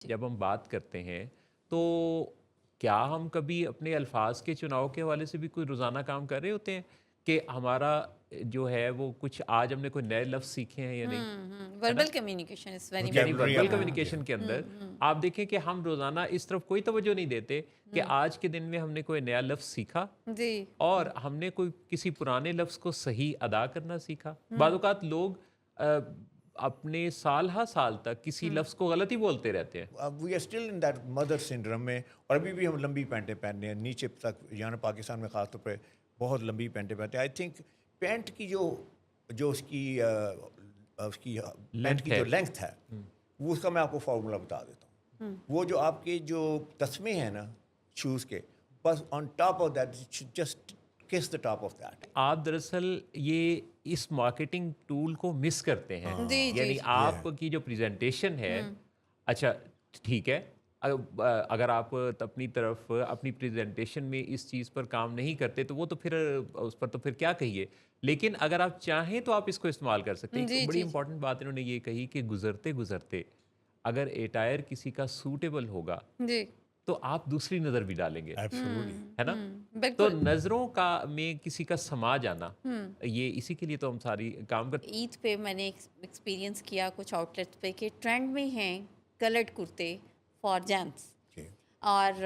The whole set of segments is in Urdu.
جب ہم بات کرتے ہیں تو کیا ہم کبھی اپنے الفاظ کے چناؤ کے حوالے سے بھی کوئی روزانہ کام کر رہے ہوتے ہیں کہ ہمارا جو ہے وہ کچھ آج ہم نے کوئی نئے لفظ سیکھے ہیں یا نہیں، ہے نا؟ وربل کمیونیکیشن از ویری یعنی وکیبلری وربل آپ نے کمیونیکیشن کے اندر آپ دیکھیں کہ ہم روزانہ اس طرف کوئی توجہ نہیں دیتے کہ آج کے دن میں ہم نے کوئی نیا لفظ سیکھا جی اور ہم نے کوئی کسی پرانے لفظ کو صحیح ادا کرنا سیکھا۔ بعض اوقات لوگ اپنے سال ہا سال تک کسی لفظ کو غلط ہی بولتے رہتے ہیں۔ We are still in that mother syndrome میں، اور ابھی بھی ہم لمبی پینٹیں پہنتے ہیں نیچے تک، یہاں پاکستان میں خاص طور پہ بہت لمبی پینٹیں پہنتے ہیں۔ آئی تھنک پینٹ کی جو اس کی پینٹ کی جو لینتھ ہے، وہ اس کا میں آپ کو فارمولا بتا دیتا ہوں۔ وہ جو آپ کے جو تسمے ہیں نا شوز کے، بس on top of that just کس دا ٹاپ آف دیٹ۔ آپ دراصل یہ اس مارکیٹنگ ٹول کو مس کرتے ہیں، جی یعنی آپ کی جو پریزنٹیشن ہے، اچھا ٹھیک ہے، اگر آپ اپنی طرف اپنی پریزنٹیشن میں اس چیز پر کام نہیں کرتے تو وہ تو پھر اس پر تو پھر کیا کہیے، لیکن اگر آپ چاہیں تو آپ اس کو استعمال کر سکتے ہیں۔ ایک بڑی امپورٹنٹ بات انہوں نے یہ کہی کہ گزرتے گزرتے اگر اٹائر کسی کا سوٹیبل ہوگا جی تو آپ دوسری نظر بھی ڈالیں گے، ہے نا؟ تو بالکل۔ نظروں کا میں کسی کا سما جانا، یہ اسی کے لیے تو ہم ساری کام کرتے عید پہ میں نے ایکسپیرینس کیا کچھ آؤٹ لیٹس پہ کہ ٹرینڈ میں ہیں کلرڈ کرتے فار جینٹس، اور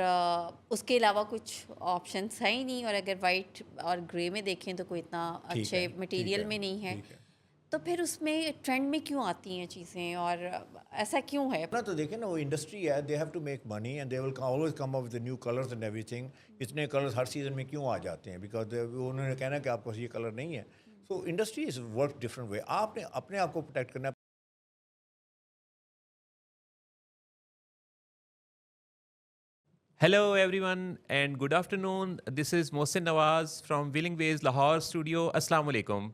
اس کے علاوہ کچھ آپشنس ہیں ہی نہیں، اور اگر وائٹ اور گرے میں دیکھیں تو کوئی اتنا اچھے مٹیریل میں نہیں ہے، تو پھر اس میں ٹرینڈ میں کیوں آتی ہیں چیزیں اور ایسا کیوں ہے؟ اپنا تو دیکھیں نا، وہ انڈسٹری ہے، they have to make money and they will always come up with new colours and ایوری تھنگ۔ اتنے کلرز ہر سیزن میں کیوں آ جاتے ہیں؟ بیکاز انہوں نے کہنا کہ آپ کو یہ کلر نہیں ہے۔ So industry is work different way. آپ نے اپنے آپ کو پروٹیکٹ کرنا ہے۔ Hello everyone and good afternoon. This is Mohsin Nawaz from Willing Ways Lahore Studio. السلام علیکم۔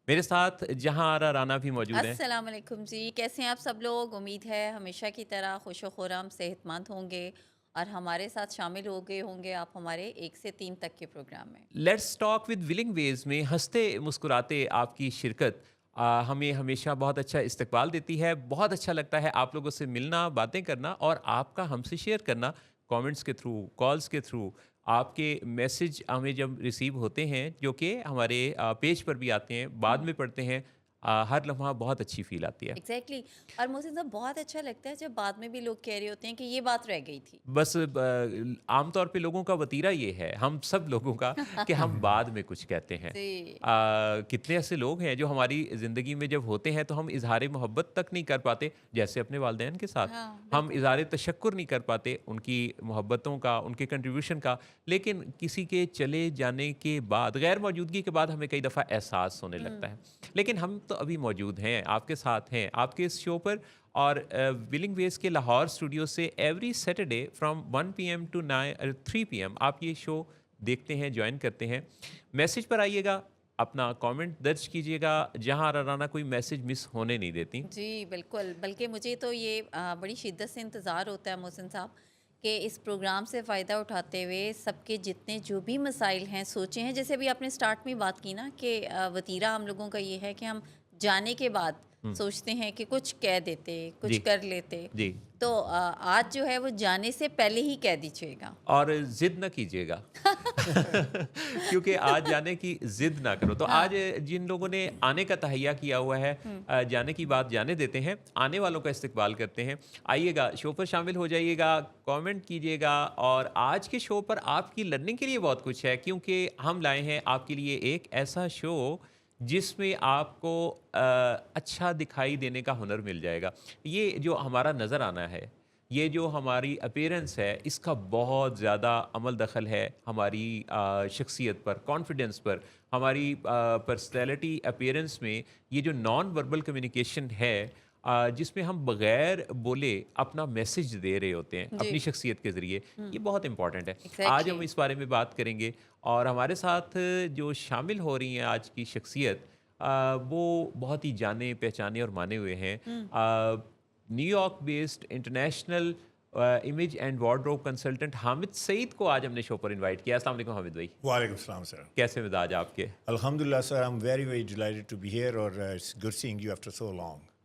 میرے ساتھ جہاں آرا رانا بھی موجود ہیں۔ السلام علیکم جی، کیسے ہیں آپ سب لوگ؟ امید ہے ہمیشہ کی طرح خوش و خرم صحت مند ہوں گے اور ہمارے ساتھ شامل ہو گئے ہوں گے آپ ہمارے 1 سے 3 تک کے پروگرام میں۔ لیٹس ٹاک ود ولنگ ویز میں ہنستے مسکراتے آپ کی شرکت ہمیں ہمیشہ بہت اچھا استقبال دیتی ہے۔ بہت اچھا لگتا ہے آپ لوگوں سے ملنا، باتیں کرنا اور آپ کا ہم سے شیئر کرنا، کامنٹس کے تھرو، کالز کے تھرو۔ آپ کے میسج ہمیں جب ریسیو ہوتے ہیں جو کہ ہمارے پیج پر بھی آتے ہیں، بعد میں پڑھتے ہیں، ہر لمحہ بہت اچھی فیل آتی ہے۔ ایگزیکٹلی، اور محسن صاحب بہت اچھا لگتا ہے جب بعد میں بھی لوگ کہہ رہے ہوتے ہیں کہ یہ بات رہ گئی تھی۔ بس عام طور پہ لوگوں کا وتیرہ یہ ہے، ہم سب لوگوں کا، کہ ہم بعد میں کچھ کہتے ہیں۔ جی کتنے ایسے لوگ ہیں جو ہماری زندگی میں جب ہوتے ہیں تو ہم اظہار محبت تک نہیں کر پاتے، جیسے اپنے والدین کے ساتھ ہم اظہار تشکر نہیں کر پاتے ان کی محبتوں کا، ان کے کنٹریبیوشن کا، لیکن کسی کے چلے جانے کے بعد، غیر موجودگی کے بعد ہمیں کئی دفعہ احساس ہونے لگتا ہے۔ لیکن ہم تو ابھی موجود ہیں، آپ کے ساتھ ہیں، آپ کے اس شو پر، اور ولنگ ویز کے لاہور اسٹوڈیو سے every Saturday from 1 PM to 3 PM آپ یہ شو دیکھتے ہیں، جوائن کرتے ہیں۔ میسج پر آئیے گا، اپنا کامنٹ درج کیجیے گا، جہاں رانا کوئی میسج مس ہونے نہیں دیتی۔ جی بالکل، بلکہ مجھے تو یہ بڑی شدت سے انتظار ہوتا ہے محسن صاحب کہ اس پروگرام سے فائدہ اٹھاتے ہوئے سب کے جتنے جو بھی مسائل ہیں سوچے ہیں، جیسے ابھی آپ نے سٹارٹ میں بات کی نا کہ وتیرہ ہم لوگوں کا یہ ہے کہ ہم جانے کے بعد سوچتے ہیں کہ کچھ کہہ دیتے، کچھ کر لیتے، جی، تو آج جو ہے وہ جانے سے پہلے ہی کہہ دیجیے گا، اور ضد نہ کیجیے گا کیونکہ آج جانے کی ضد نہ کرو۔ تو آج جن لوگوں نے آنے کا تہیہ کیا ہوا ہے، جانے کی بات جانے دیتے ہیں، آنے والوں کا استقبال کرتے ہیں۔ آئیے گا، شو پر شامل ہو جائیے گا، کامنٹ کیجیے گا، اور آج کے شو پر آپ کی لرننگ کے لیے بہت کچھ ہے، کیونکہ ہم لائے ہیں آپ کے لیے ایک ایسا شو جس میں آپ کو اچھا دکھائی دینے کا ہنر مل جائے گا۔ یہ جو ہمارا نظر آنا ہے، یہ جو ہماری اپیرنس ہے، اس کا بہت زیادہ عمل دخل ہے ہماری شخصیت پر، کانفیڈنس پر، ہماری پرسنالٹی اپیرنس میں۔ یہ جو نان وربل کمیونیکیشن ہے، جس میں ہم بغیر بولے اپنا میسج دے رہے ہوتے ہیں اپنی شخصیت کے ذریعے، یہ بہت امپورٹنٹ ہے۔ آج ہم اس بارے میں بات کریں گے، اور ہمارے ساتھ جو شامل ہو رہی ہیں آج کی شخصیت، وہ بہت ہی جانے پہچانے اور مانے ہوئے ہیں۔ New York based international image and wardrobe consultant Hamid Saeed کو آج ہم نے شو پر انوائٹ کیا۔ السلام علیکم حامد بھائی۔ وعلیکم السلام سر۔ کیسے مزاج آپ کے؟ الحمد للہ sir, I am very very delighted to be here, اور it's good seeing you after so long.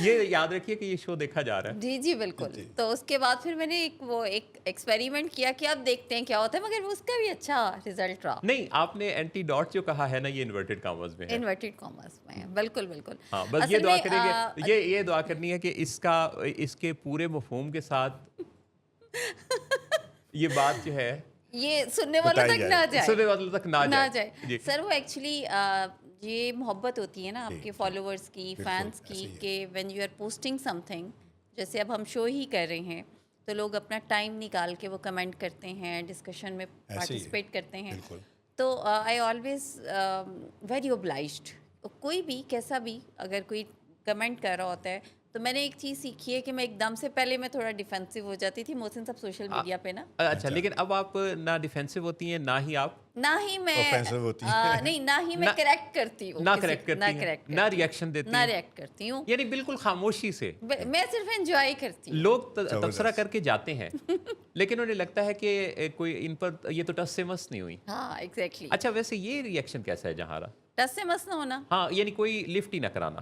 یہ یاد رکھیے کہ یہ شو دیکھا جا رہا ہے. جی جی بالکل. تو اس کے بعد پھر میں نے ایک ایکسپیریمنٹ کیا کہ اب دیکھتے ہیں کیا ہوتا ہے, مگر اس کا بھی اچھا رزلٹ رہا. نہیں, آپ نے اینٹی ڈاٹ جو کہا ہے نا, یہ انورٹڈ کامرز میں ہے. انورٹڈ کامرس میں بالکل بالکل. ہاں, بس یہ دعا کریں گے, یہ دعا کرنی ہے کہ اس کے پورے مفہوم کے ساتھ یہ بات جو ہے یہ سننے والوں تک نہ جائے, سننے والوں تک نہ جائے. سر وہ ایکچولی یہ محبت ہوتی ہے نا آپ کے فالوورز کی, فینس کی, کہ when you are posting something, جیسے اب ہم شو ہی کر رہے ہیں تو لوگ اپنا ٹائم نکال کے وہ کمنٹ کرتے ہیں, ڈسکشن میں پارٹیسپیٹ کرتے ہیں. تو آئی آلویز ویری اوبلائزڈ. کوئی بھی کیسا بھی اگر کوئی کمنٹ کر رہا ہوتا ہے تو میں نے ایک چیز سیکھی ہے کہ میں ایک دم سے پہلے میں تھوڑا ڈیفینسو ہو جاتی تھی محسن صاحب سوشل میڈیا پہ نا. اچھا, لیکن اب آپ نہ ڈیفینسو ہوتی ہیں, نہ ہی میں نہیں, نہ ہی میں کریکٹ کرتی ہوں, نہ ریئیکشن دیتی نہ ریئیکٹ کرتی ہوں, یعنی بالکل خاموشی سے. میں صرف انجوائے کرتی ہوں. لوگ تبصرہ کر کے جاتے ہیں لیکن انہیں لگتا ہے کہ کوئی ان پر یہ تو ٹس سے مس نہیں ہوئی. ہاں ایگزیکٹلی. اچھا, ویسے یہ ریئیکشن کیسا ہے جہارا؟ ٹس سے مس نہ ہونا. ہاں, یعنی کوئی لفٹ ہی نہ کرانا.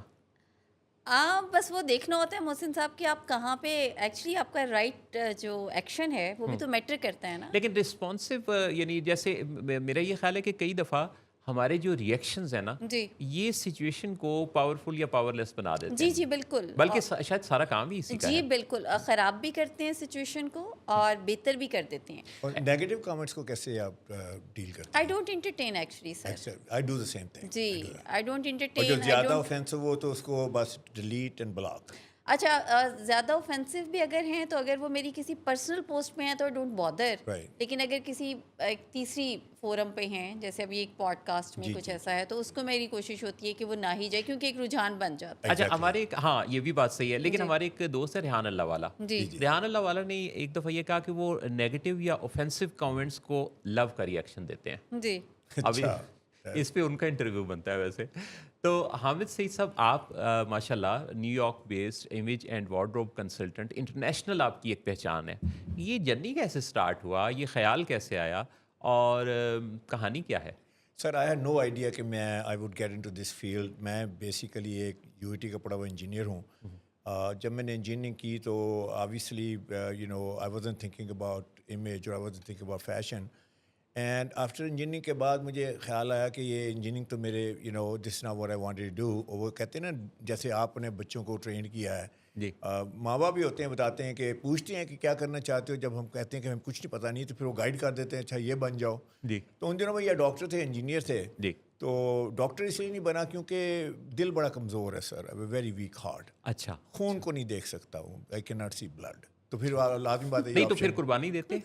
بس وہ دیکھنا ہوتا ہے محسن صاحب کہ آپ کہاں پہ ایکچولی آپ کا رائٹ جو ایکشن ہے وہ بھی تو میٹر کرتا ہے نا. لیکن رسپانسو, یعنی جیسے میرا یہ خیال ہے کہ کئی دفعہ ہمارے جو ریئیکشنز ہیں نا, جی یہ سچویشن کو پاورفل یا پاور لیس بنا دیتے ہیں. جی جی بالکل. بلکہ شاید سارا کام بھی اسی کا ہے. جی بالکل, خراب بھی کرتے ہیں سچویشن کو اور بہتر بھی کر دیتے ہیں. اور نیگیٹو کامنٹس کو کیسے آپ ڈیل کرتے ہیں؟ I don't entertain actually sir. I do the same thing. جی آئی ڈونٹ اور انٹرٹین. جو زیادہ آفینسو ہو تو اس کو بس ڈیلیٹ اینڈ بلاک. اچھا, زیادہ اوفینسو بھی اگر ہیں تو اگر وہ میری کسی پرسنل پوسٹ میں ہیں تو ڈونٹ بادر. لیکن اگر کسی ایک تیسری فورم پہ ہیں, جیسے ابھی ایک پوڈ کاسٹ میں کچھ ایسا ہے, تو اس کو میری کوشش ہوتی ہے کہ وہ نہ ہی جائے, کیونکہ ایک رجحان بن جاتا ہے. اچھا, ہمارے ایک, ہاں یہ بھی بات صحیح ہے, لیکن ہمارے ایک دوست ہے ریحان اللہ والا. ریحان اللہ والا نے ایک دفعہ یہ کہا کہ وہ نیگیٹو یا اوفینسو کامنٹس کو لو کا ریئیکشن دیتے ہیں. جی ابھی اس پہ ان کا انٹرویو بنتا ہے ویسے. تو حامد سعید صاحب, آپ ماشاء اللہ New York based image and wardrobe consultant, international آپ کی ایک پہچان ہے. یہ جرنی کیسے سٹارٹ ہوا, یہ خیال کیسے آیا, اور کہانی کیا ہے؟ سر آئی ہیڈ نو آئیڈیا کہ میں I would get into this field. میں بیسیکلی ایک یو اے ٹی کا پڑھا ہوا انجینئر ہوں. جب میں نے انجینئرنگ کی تو obviously you know I wasn't thinking about image اور I wasn't thinking about fashion. And after engineering کے بعد مجھے خیال آیا کہ یہ انجینئرنگ تو میرے یو نو دس نا what I wanted to do. اور وہ کہتے ہیں نا, جیسے آپ نے بچوں کو ٹرین کیا ہے, جی ماں باپ بھی ہوتے ہیں, بتاتے ہیں کہ پوچھتے ہیں کہ کیا کرنا چاہتے ہو, جب ہم کہتے ہیں کہ ہمیں کچھ نہیں پتہ نہیں تو پھر وہ گائیڈ کر دیتے ہیں, اچھا یہ بن جاؤ. جی. تو ان دنوں میں یہ ڈاکٹر تھے, انجینئر تھے. جی. تو ڈاکٹر اس لیے نہیں بنا کیونکہ دل بڑا کمزور ہے سر, ویری ویک ہارٹ. اچھا, خون کو نہیں دیکھ سکتا ہوں, I can not see blood. تو پھر لازمی بات ہے نہیں تو پھر قربانی دیتے.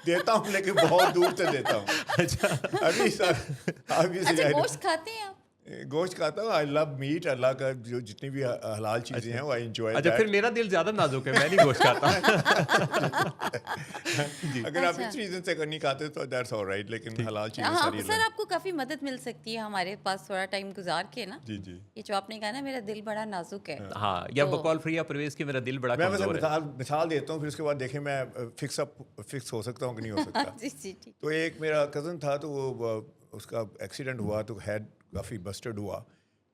دیتا ہوں لیکن بہت دور سے دیتا ہوں. اچھا, ابھی سر اچھا گوشت کھاتے ہیں آپ؟ گوشت کھاتا ہوں. آئی لو میٹ. اللہ کا جو جتنی بھی حلال چیزیں ہیں وہ آئی انجوائے. اچھا, پھر میرا دل زیادہ نازک ہے, میں نہیں گوشت کھاتا. اگر آپ اس ریزن سے نہیں کھاتے تو دیٹس آل رائٹ, لیکن حلال چیزیں ساری. سر آپ کو کافی مدد مل سکتی ہے ہمارے پاس تھوڑا ٹائم گزار کے نا. جی جی. یہ جو آپ نے کہا نا میرا دل بڑا نازک ہے. ہاں, یا بقول فریہ پرویز کے میرا دل بڑا کمزور ہے. میں مثال دیتا ہوں, پھر اس کے بعد دیکھیں میں فکس ہو سکتا ہوں کہ نہیں ہو سکتا. جی جی ٹھیک. تو ایک میرا کزن تھا, تو وہ اس کا ایکسیڈنٹ ہوا تو ہیڈ کافی بسٹڈ ہوا.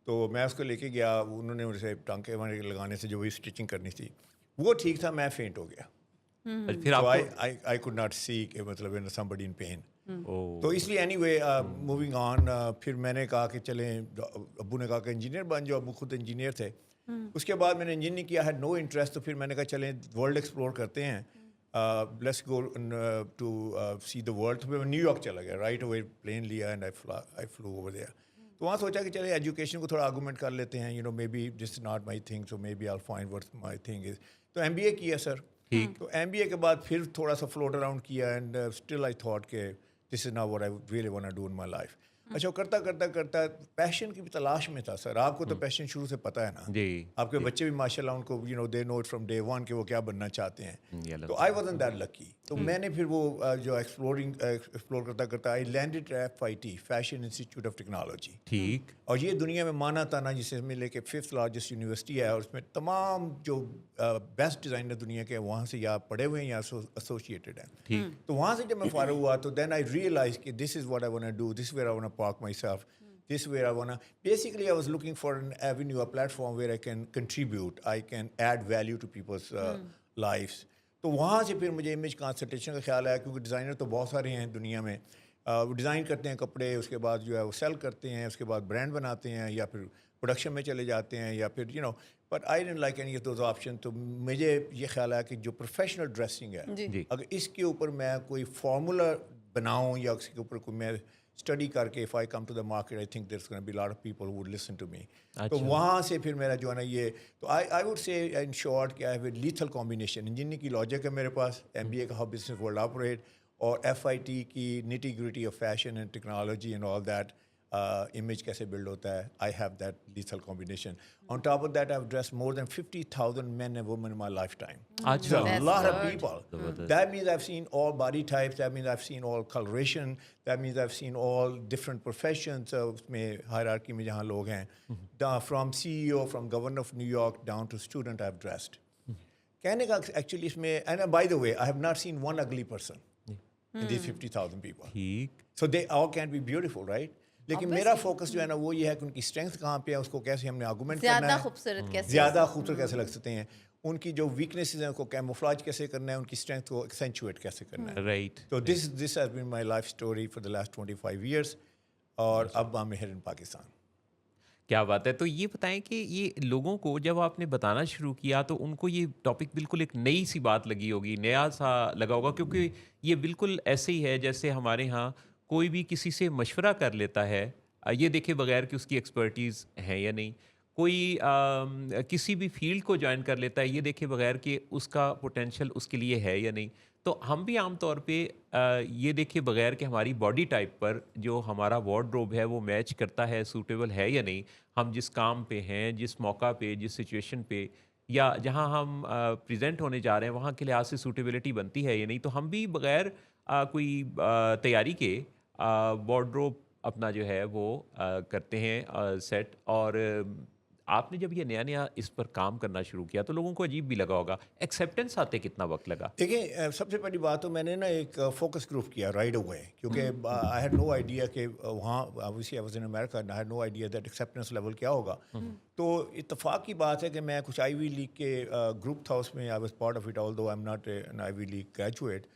تو میں اس کو لے کے گیا, انہوں نے مجھے ٹانکے وانے لگانے سے جو بھی اسٹچنگ کرنی تھی وہ ٹھیک تھا, میں فینٹ ہو گیا. پھر آئی کوڈ ناٹ سی کہ مطلب somebody in pain. تو اس لیے اینی وے موونگ آن, پھر میں نے کہا کہ چلیں, ابو نے کہا کہ انجینئر بن جاؤ, ابو خود انجینئر تھے. اس کے بعد میں نے انجینئرنگ کیا, ہیڈ نو انٹرسٹ. تو پھر میں نے کہا چلیں ورلڈ ایکسپلور کرتے ہیں, let's go to see the world. تو میں نیو یارک چلا گیا, رائٹ اوے پلین لیا and I flew over there. تو وہاں سوچا کہ چلے ایجوکیشن کو تھوڑا آرگومنٹ کر لیتے ہیں, you know maybe this is not my thing, so maybe I find what my thing is. تو ایم بی اے کیا سر. تو ایم بی اے کے بعد پھر تھوڑا سا فلوٹ اراؤنڈ کیا, اینڈ اسٹل آئی تھاٹ کہ this is not what I really want to do in my life. اچھا, کرتا کرتا کرتا پیشن کی بھی تلاش میں تھا سر. آپ کو تو پیشن شروع سے پتہ ہے نا, جی, آپ کے بچے بھی ماشاء اللہ ان کو you know they know it from day one کہ وہ کیا بننا چاہتے ہیں. تو آئی وازنٹ دیٹ لکی. تو میں نے پھر وہ جو ایکسپلور کرتا کرتا I landed FIT, Fashion Institute of Technology. ٹھیک. اور یہ دنیا میں مانا تانا جسے میں لے کے 5th لارجسٹ یونیورسٹی ہے, اور اس میں تمام جو بیسٹ ڈیزائنر دنیا کے وہاں سے یا پڑھے ہوئے ہیں یا ایسوسیٹیڈ ہیں. تو وہاں سے جب میں فارغ ہوا تو دین آئی ریئلائز کہ this is what I want to do, this where I want to park myself. this where I wanna. Basically, I was looking for an avenue, a platform where I can contribute, I can add value to people's lives. تو وہاں سے پھر مجھے امیج کانسلٹیشن کا خیال آیا, کیونکہ ڈیزائنر تو بہت سارے ہیں دنیا میں. وہ ڈیزائن کرتے ہیں کپڑے, اس کے بعد جو ہے وہ سیل کرتے ہیں, اس کے بعد برانڈ بناتے ہیں, یا پھر پروڈکشن میں چلے جاتے ہیں, یا پھر but I don't like any of those option. تو مجھے یہ خیال آیا کہ جو پروفیشنل ڈریسنگ ہے, اگر اس کے اوپر میں کوئی فارمولا بناؤں یا اس کے اوپر کوئی میں اسٹڈی کر کے, if I come to the market, I think there's going to be a lot of people who would listen to me. تو وہاں سے پھر میرا جو ہے نا یہ, تو I would say in short کہ I have a lethal combination. Engineering کی لاجک ہے میرے پاس, MBA کا how business world operate, اور FIT کی nitty gritty of fashion and technology and all that. Image کیسے بلڈ ہوتا ہے, I have that lethal combination. On top of that, I've dressed more than 50,000 men and women in my lifetime. It's a lot of people. That means I've seen all body types. That means I've seen all coloration. That means I've seen all different professions. اس میں hierarchy میں جہاں لوگ ہیں, from CEO, from governor of New York down to student, I've dressed. کہنے کا actually اس میں, and by the way, I have not seen one ugly person in these 50,000 people. So they all can be beautiful, right? لیکن میرا فوکس جو ہے نا وہ یہ ہے کہ ان کی اسٹرینتھ کہاں پہ ہے, اس کو کیسے ہم نے آرگومنٹ کرنا ہے, زیادہ خوبصورت کیسے لگ سکتے ہیں, ان کی جو ویکنیسز ہیں ان کو کیموفلاج کیسے کرنا ہے, ان کی اسٹرینتھ کو ایکسینچویٹ کیسے کرنا ہے. رائٹ. تو this has been my life story for the last 25 years, اور اب ہم ہیئر ان پاکستان. کیا بات ہے. تو یہ بتائیں کہ یہ لوگوں کو جب آپ نے بتانا شروع کیا تو ان کو یہ ٹاپک بالکل ایک نئی سی بات لگی ہوگی, نیا سا لگا ہوگا, کیونکہ یہ بالکل ایسے ہی ہے جیسے ہمارے ہاں کوئی بھی کسی سے مشورہ کر لیتا ہے, یہ دیکھے بغیر کہ اس کی ایکسپرٹیز ہے یا نہیں, کوئی کسی بھی فیلڈ کو جوائن کر لیتا ہے یہ دیکھے بغیر کہ اس کا پوٹینشیل اس کے لیے ہے یا نہیں. تو ہم بھی عام طور پہ یہ دیکھے بغیر کہ ہماری باڈی ٹائپ پر جو ہمارا وارڈروب ہے وہ میچ کرتا ہے, سوٹیبل ہے یا نہیں, ہم جس کام پہ ہیں, جس موقع پہ, جس سچویشن پہ, یا جہاں ہم پریزنٹ ہونے جا رہے ہیں وہاں کے لحاظ سے سوٹیبلٹی بنتی ہے یا نہیں. تو ہم بھی بغیر کوئی تیاری کے وارڈروب اپنا جو ہے وہ کرتے ہیں سیٹ. اور آپ نے جب یہ نیا نیا اس پر کام کرنا شروع کیا تو لوگوں کو عجیب بھی لگا ہوگا, ایکسیپٹنس آتے کتنا وقت لگا؟ دیکھیں, سب سے پہلی بات تو میں نے نا ایک فوکس گروپ کیا رائٹ اوے, کیونکہ آئی ہیڈ نو آئیڈیا کہ وہاں obviously I was in America and I had no idea that acceptance level کیا ہوگا. تو اتفاق کی بات ہے کہ میں کچھ آئی وی لیگ کے گروپ تھا, اس میں I was part of it although I'm not an Ivy League graduate.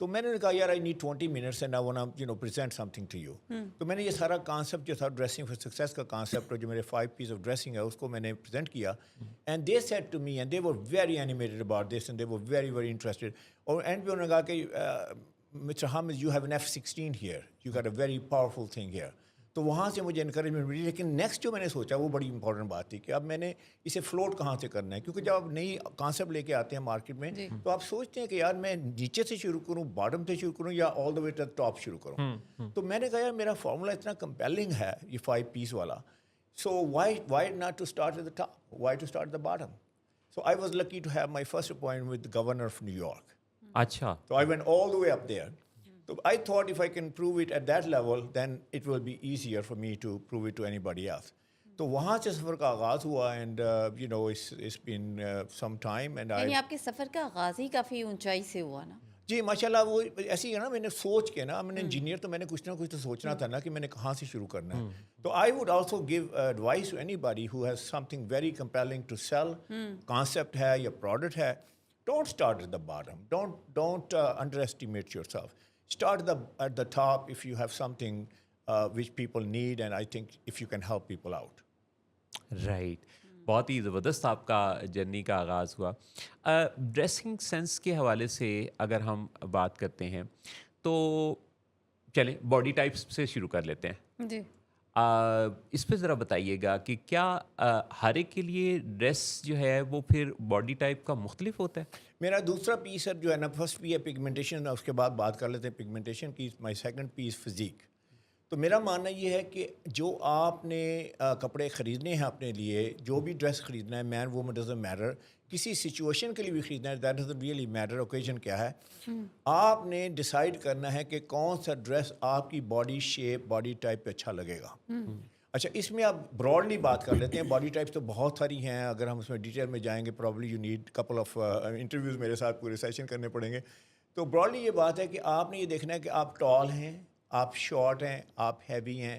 تو میں نے کہا یار I need 20 minutes and I want to present something to you. تو میں نے یہ سارا کانسیپٹ جو تھا ڈریسنگ فار سکسیس کا کانسیپٹ, جو میرے 5 پیس آف ڈریسنگ ہے اس کو میں نے پریزنٹ کیا, and they said to me and they were very animated about this and they were very very interested. اور اینڈ پہ انہوں نے کہا کہ mister Hamid you have an F-16 here, you get a very powerful thing here. تو وہاں سے مجھے انکریجمنٹ ملی. لیکن نیکسٹ جو میں نے سوچا وہ بڑی امپورٹنٹ بات تھی کہ اب میں نے اسے فلوٹ کہاں سے کرنا ہے, کیونکہ جب آپ نئی کانسیپٹ لے کے آتے ہیں مارکیٹ میں تو آپ سوچتے ہیں کہ یار میں نیچے سے شروع کروں, باٹم سے شروع کروں, یا آل دا وے ٹو ٹاپ شروع کروں. تو میں نے کہا یار میرا فارمولا اتنا کمپیلنگ ہے یہ 5 پیس والا, so why not to start at the top, why to start the bottom. So I was lucky to have my first appointment with governor of New York. اچھا. So I went all the way up there. So I thought if I can prove it at that level, then it will be easier for me to prove it to anybody else. تو وہاں سے سفر کا آغاز ہوا, and it's been some time, and یعنی آپ کے سفر کا آغاز ہی کافی اونچائی سے ہوا نا. جی ماشاء اللہ. وہ ایسی ہے نا, میں نے سوچ کے نا, میں نے انجینئر تو میں نے کچھ نہ کچھ تو سوچنا تھا نا کہ میں نے کہاں سے شروع کرنا ہے. تو I would also give advice to anybody who has something very compelling to sell, concept ہے یا پروڈکٹ ہے. Don't start at the bottom, don't underestimate yourself. Start at the top if you have something which people need, and I think if you can help people out. Right. بہت ہی زبردست آپ کا جرنی کا آغاز ہوا. ڈریسنگ سینس کے حوالے سے اگر ہم بات کرتے ہیں تو چلیں باڈی ٹائپس سے شروع کر لیتے ہیں. جی. اس پہ ذرا بتائیے گا کہ کیا ہر ایک کے لیے ڈریس جو ہے وہ پھر باڈی ٹائپ کا مختلف ہوتا ہے؟ میرا دوسرا پیس ہے جو ہے نا, فرسٹ پی ہے پگمنٹیشن, اس کے بعد بات کر لیتے ہیں پگمنٹیشن کی. My second piece physique. تو میرا ماننا یہ ہے کہ جو آپ نے کپڑے خریدنے ہیں اپنے لیے, جو بھی ڈریس خریدنا ہے, مین وومن ڈزنٹ میٹر, کسی سچویشن کے لیے بھی خریدنا ہے, that doesn't really matter occasion کیا ہے. آپ نے ڈیسائیڈ کرنا ہے کہ کون سا ڈریس آپ کی باڈی شیپ, باڈی ٹائپ پہ اچھا لگے گا. اچھا, اس میں آپ براڈلی بات کر لیتے ہیں. باڈی ٹائپس تو بہت ساری ہیں, اگر ہم اس میں ڈیٹیل میں جائیں گے probably you need couple of interviews میرے ساتھ پورے سیشن کرنے پڑیں گے. تو براڈلی یہ بات ہے کہ آپ نے یہ دیکھنا ہے کہ آپ ٹال ہیں, آپ شارٹ ہیں, آپ ہیوی ہیں,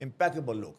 impeccable look.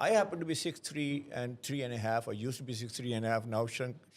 I happen to be 6'3" and 3.5. I used to be 6'3.5". Now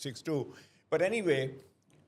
6'2". But anyway,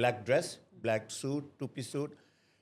Black dress, black suit, 2 piece suit.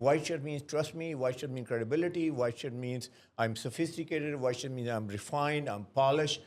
White shirt means trust me. White shirt means credibility. White shirt means I'm sophisticated. White shirt means I'm refined. I'm polished.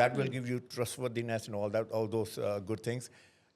That will give you trustworthiness and all those good things.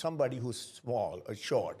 somebody who's small or short,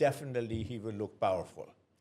definitely he will look powerful.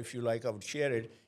if you like I would share it,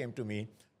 came to me,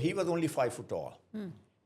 he was only 5 foot tall,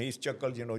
his chuckled, you know,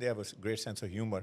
they have a great sense of humor.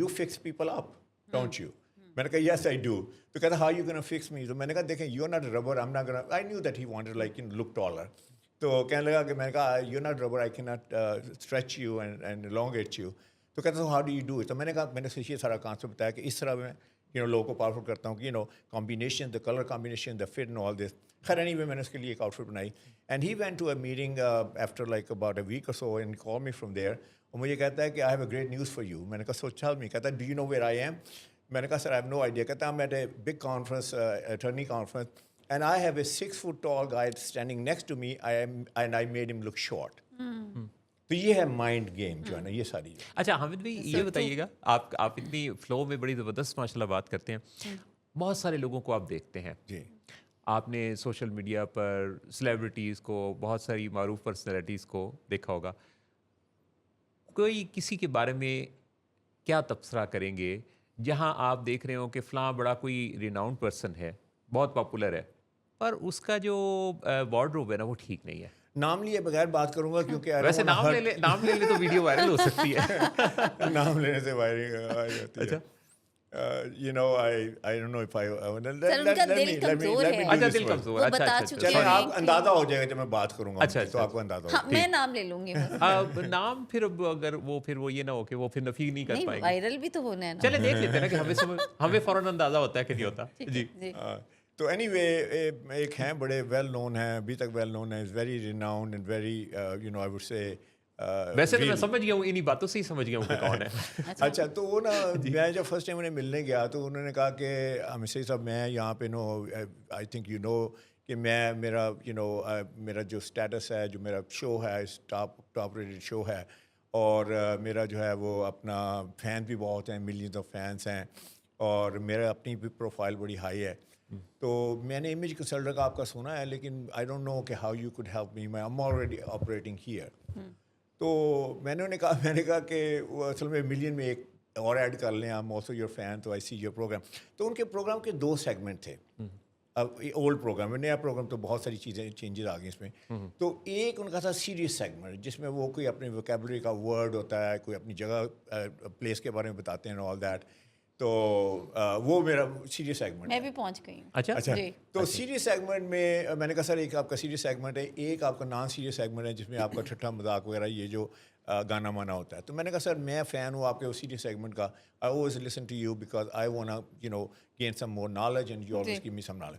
you fix people up, don't you? میں نے کہا یس آئی ڈو. تو کہتا how you gonna fix me. تو میں نے کہا دیکھیں you are not rubber, I am not gonna. I knew that he wanted like look taller. تو کہنے لگا کہ میں نے کہا you not rubber, I can not stretch you and elongate you. تو کہتا ہوں how do you do it. تو میں نے کہا میں نے یہ سارا کانسیپٹ بتایا کہ اس طرح میں لوگوں کو پاورفل کرتا ہوں کہ combination, the colour combination, the fit and all this. خیر اینی وے میں نے اس کے لیے ایک آؤٹ فٹ بنائی. And he went to a meeting after like about a week اور so and call me from there. اور مجھے کہتا ہے کہ I have a great news for you. میں نے کہا سو ٹیل می. کہتا ہے do you know where I am. میں نے کہا سر آئی ہیو نو آئیڈیا. کہتا ہے I'm at a big conference, attorney conference, and I have a 6 foot tall guy standing next to me. I made him look short. تو یہ ہے مائنڈ گیم جو ہے نا, یہ ساری. اچھا حامد بھائی یہ بتائیے گا, آپ اتنی فلو میں بڑی زبردست ماشاء اللہ بات کرتے ہیں, بہت سارے لوگوں کو آپ دیکھتے ہیں. جی آپ نے سوشل میڈیا پر سلیبریٹیز کو, بہت ساری معروف پرسنالٹیز کو دیکھا ہوگا. کوئی کسی کے بارے میں کیا تبصرہ کریں گے جہاں آپ دیکھ رہے ہو کہ فلاں بڑا کوئی ریناؤنڈ پرسن ہے, بہت پاپولر ہے, پر اس کا جو وارڈروب ہے نا وہ ٹھیک نہیں ہے. نام لیے بغیر بات کروں گا کیونکہ ویسے نام لے لے تو ویڈیو وائرل ہو سکتی ہے. نام لینے سے وائرنگ. اچھا you know I don't know if I سر ان کا دل کمزور ہے. اچھا دل کمزور, وہ بتا چکے چلیں ہیں. آپ اندازہ ہو جائے گا جب میں بات کروں گا. اچھا تو آپ کو اندازہ ہو. ہاں میں نام لے لوں گی. نام پھر اگر وہ یہ نہ ہو کہ وہ پھر نفی نہیں کر نہیں پائیں گے. وائرل بھی تو ہونا ہے نا. چلے دیکھ لیتے ہیں نا کہ ہمیں فوراً اندازہ ہوتا ہے کہ نہیں ہوتا. جی تو اینی وے ایک ہیں بڑے ویل نون ہیں, ابھی تک ویل نون ہے, is very renowned and very I would say. ویسے تو میں سمجھ گیا ہوں, انہی باتوں سے ہی سمجھ گیا ہوں کہ کون ہے. اچھا تو وہ نا میں جب فرسٹ ٹائم انہیں ملنے گیا تو انہوں نے کہا کہ ہمیشہ صاحب میں یہاں پہ آئی تھنک یو نو کہ میں میرا جو اسٹیٹس ہے, جو میرا شو ہے, ٹاپ ریٹڈ شو ہے, اور میرا جو ہے وہ اپنا فین بھی بہت ہیں, ملینز آف فینس ہیں, اور میرا اپنی بھی پروفائل بڑی ہائی ہے. تو میں نے امیج کنسلٹر کا آپ کا سنا ہے, لیکن آئی ڈونٹ نو کہ how you could help me, میں ایم آلریڈی آپریٹنگ ہیئر. تو میں نے کہا کہ وہ اصل میں ملین میں ایک اور ایڈ کر لیں, آپ آلسو یور فین, تو آئی سی یور پروگرام. تو ان کے پروگرام کے 2 سیگمنٹ تھے. اب اولڈ پروگرام میں, نیا پروگرام تو بہت ساری چیزیں چینجز آ گئی اس میں. تو ایک ان کا تھا سیریس سیگمنٹ جس میں وہ کوئی اپنے ووکیبلری کا ورڈ ہوتا ہے, کوئی اپنی جگہ پلیس کے بارے میں بتاتے ہیں آل دیٹ. تو وہ میرا سیریس سیگمنٹ. میں بھی پہنچ گئی ہوں. اچھا تو سیریس سیگمنٹ میں نے کہا سر ایک آپ کا سیریس سیگمنٹ ہے, ایک آپ کا نان سیریس سیگمنٹ ہے جس میں آپ کا ٹھٹھا مذاق وغیرہ یہ جو گانا مانا ہوتا ہے. تو میں نے کہا سر میں فین ہوں آپ کے سیریس سیگمنٹ کا, I always listen to you because I want gain some more knowledge and you always give me some knowledge.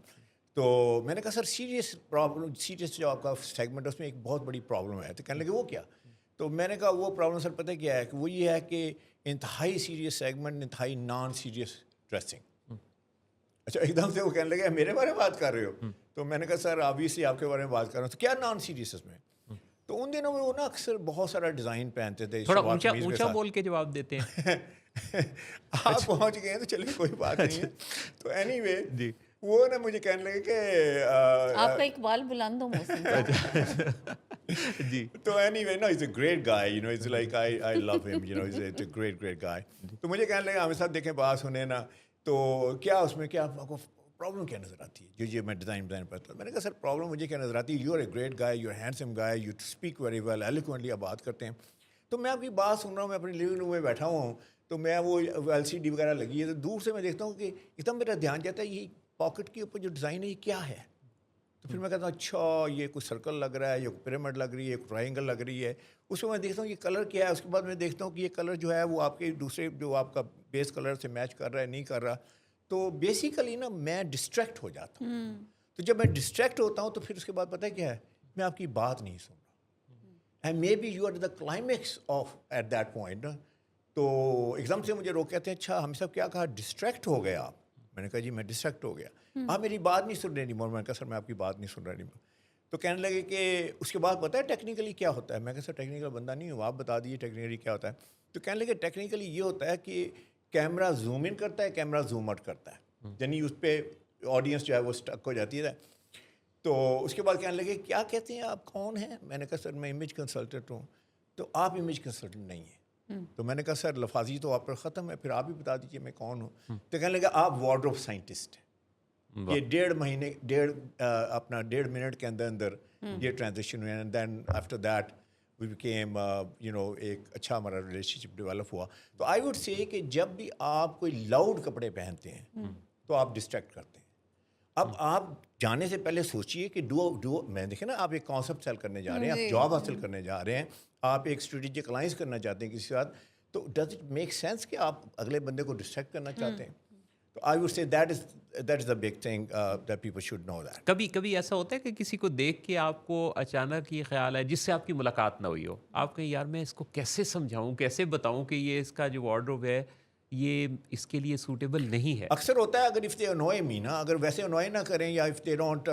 تو میں نے کہا سر سیریس جو آپ کا سیگمنٹ ہے اس میں ایک بہت بڑی پرابلم ہے. تو کہنے لگے وہ کیا. تو میں نے کہا وہ پرابلم سر پتہ کیا ہے, کہ وہ یہ ہے کہ انتہائی سیریس سیگمنٹ, انتہائی نان سیریس ڈریسنگ. اچھا ایک دم سے وہ کہنے لگے میرے بارے میں بات کر رہے ہو. تو میں نے کہا سر آبویسلی آپ کے بارے میں بات کر رہا ہوں. تو کیا نان سیریس اس میں. تو ان دنوں میں وہ نا اکثر بہت سارا ڈیزائن پہنتے تھے, تھوڑا اونچا بول کے جواب دیتے ہیں. آپ پہنچ گئے ہیں تو چلیے کوئی بات نہیں ہے. تو اینی وے وہ نا مجھے کہنے لگے کہ آپ کا اقبال بلند ہو موسم. جی تو اینی وے نا is a great guy, it's like I love him, is a great گائے. تو مجھے کہنے لگے ہمیں ساتھ دیکھیں بات سنیں نا, تو کیا اس میں کیا آپ کو پرابلم کیا نظر آتی ہے جو میں ڈیزائن پڑھتا ہوں. میں نے کہا سر پرابلم مجھے کیا نظر آتی ہے, you are a great guy, you are handsome guy, you speak very well, eloquently آپ بات کرتے ہیں. تو میں آپ کی بات سن رہا ہوں, میں اپنی لیونگ روم میں بیٹھا ہوا ہوں, تو میں وہ LCD وغیرہ لگی ہے, تو دور سے میں دیکھتا ہوں کہ ایک دم میرا دھیان جاتا ہے یہ پاکٹ کے اوپر جو ڈیزائن ہے یہ کیا ہے. تو پھر میں کہتا ہوں اچھا یہ کوئی سرکل لگ رہا ہے, یہ پیرامڈ لگ رہی ہے, ایک ٹرائنگل لگ رہی ہے. اس میں دیکھتا ہوں یہ کلر کیا ہے. اس کے بعد میں دیکھتا ہوں کہ یہ کلر جو ہے وہ آپ کے دوسرے جو آپ کا بیس کلر سے میچ کر رہا ہے نہیں کر رہا. تو بیسیکلی نا میں ڈسٹریکٹ ہو جاتا ہوں. تو جب میں ڈسٹریکٹ ہوتا ہوں تو پھر اس کے بعد پتہ ہے کیا ہے, میں آپ کی بات نہیں سن رہا. And maybe you are the climax of at that point. تو ایک دم سے مجھے روک کہتے ہیں اچھا ہم سب کیا کہا ڈسٹریکٹ ہو گیا آپ. میں نے کہا جی میں ڈسٹریکٹ ہو گیا, آپ میری بات نہیں سن رہے نہیں مور. میں نے کہا سر میں آپ کی بات نہیں سن رہا نہیں. تو کہنے لگے کہ اس کے بعد پتہ ہے ٹیکنیکلی کیا ہوتا ہے. میں کہا سر ٹیکنیکل بندہ نہیں ہوں, آپ بتا دیجیے ٹیکنیکلی کیا ہوتا ہے. تو کہنے لگے ٹیکنیکلی یہ ہوتا ہے کہ کیمرہ زوم ان کرتا ہے, کیمرہ زوم آؤٹ کرتا ہے, یعنی اس پہ آڈینس جو ہے وہ اسٹک ہو جاتی ہے. تو اس کے بعد کہنے لگے کیا کہتے ہیں آپ کون ہیں. میں نے کہا سر میں امیج کنسلٹنٹ ہوں. تو آپ امیج کنسلٹنٹ نہیں ہیں. تو میں نے کہا سر لفاظی تو آپ پر ختم ہے, پھر آپ ہی بتا دیجیے میں کون ہوں. تو کہنے لگا آپ وارڈروب سائنٹسٹ ہیں. یہ 1.5 منٹ کے اندر یہ ٹرانزیکشن ہوئے. And then after that we became ایک اچھا ہمارا ریلیشن شپ ڈیولپ ہوا. تو آئی ووڈ سے کہ جب بھی آپ کوئی لاؤڈ کپڑے پہنتے ہیں تو آپ ڈسٹریکٹ کرتے ہیں. اب آپ جانے سے پہلے سوچیے کہ ڈو میں دیکھیں نا, آپ ایک کانسیپٹ سیل کرنے جا رہے ہیں, آپ جاب حاصل کرنے جا رہے ہیں, آپ ایک اسٹریٹجک الائنس کرنا چاہتے ہیں کسی کے ساتھ, تو ڈز اٹ میک سینس کہ آپ اگلے بندے کو ڈسٹریکٹ کرنا چاہتے ہیں؟ تو I would say that is the big thing that people should know that. کبھی کبھی ایسا ہوتا ہے کہ کسی کو دیکھ کے آپ کو اچانک یہ خیال ہے, جس سے آپ کی ملاقات نہ ہوئی ہو, آپ کہیں یار میں اس کو کیسے سمجھاؤں, کیسے بتاؤں کہ یہ اس کا جو وارڈروب ہے یہ اس کے لیے سوٹیبل نہیں ہے. اکثر ہوتا ہے اگر اف دے انوائے می نا, اگر ویسے انوائے نہ کریں یا اف دے ڈونٹ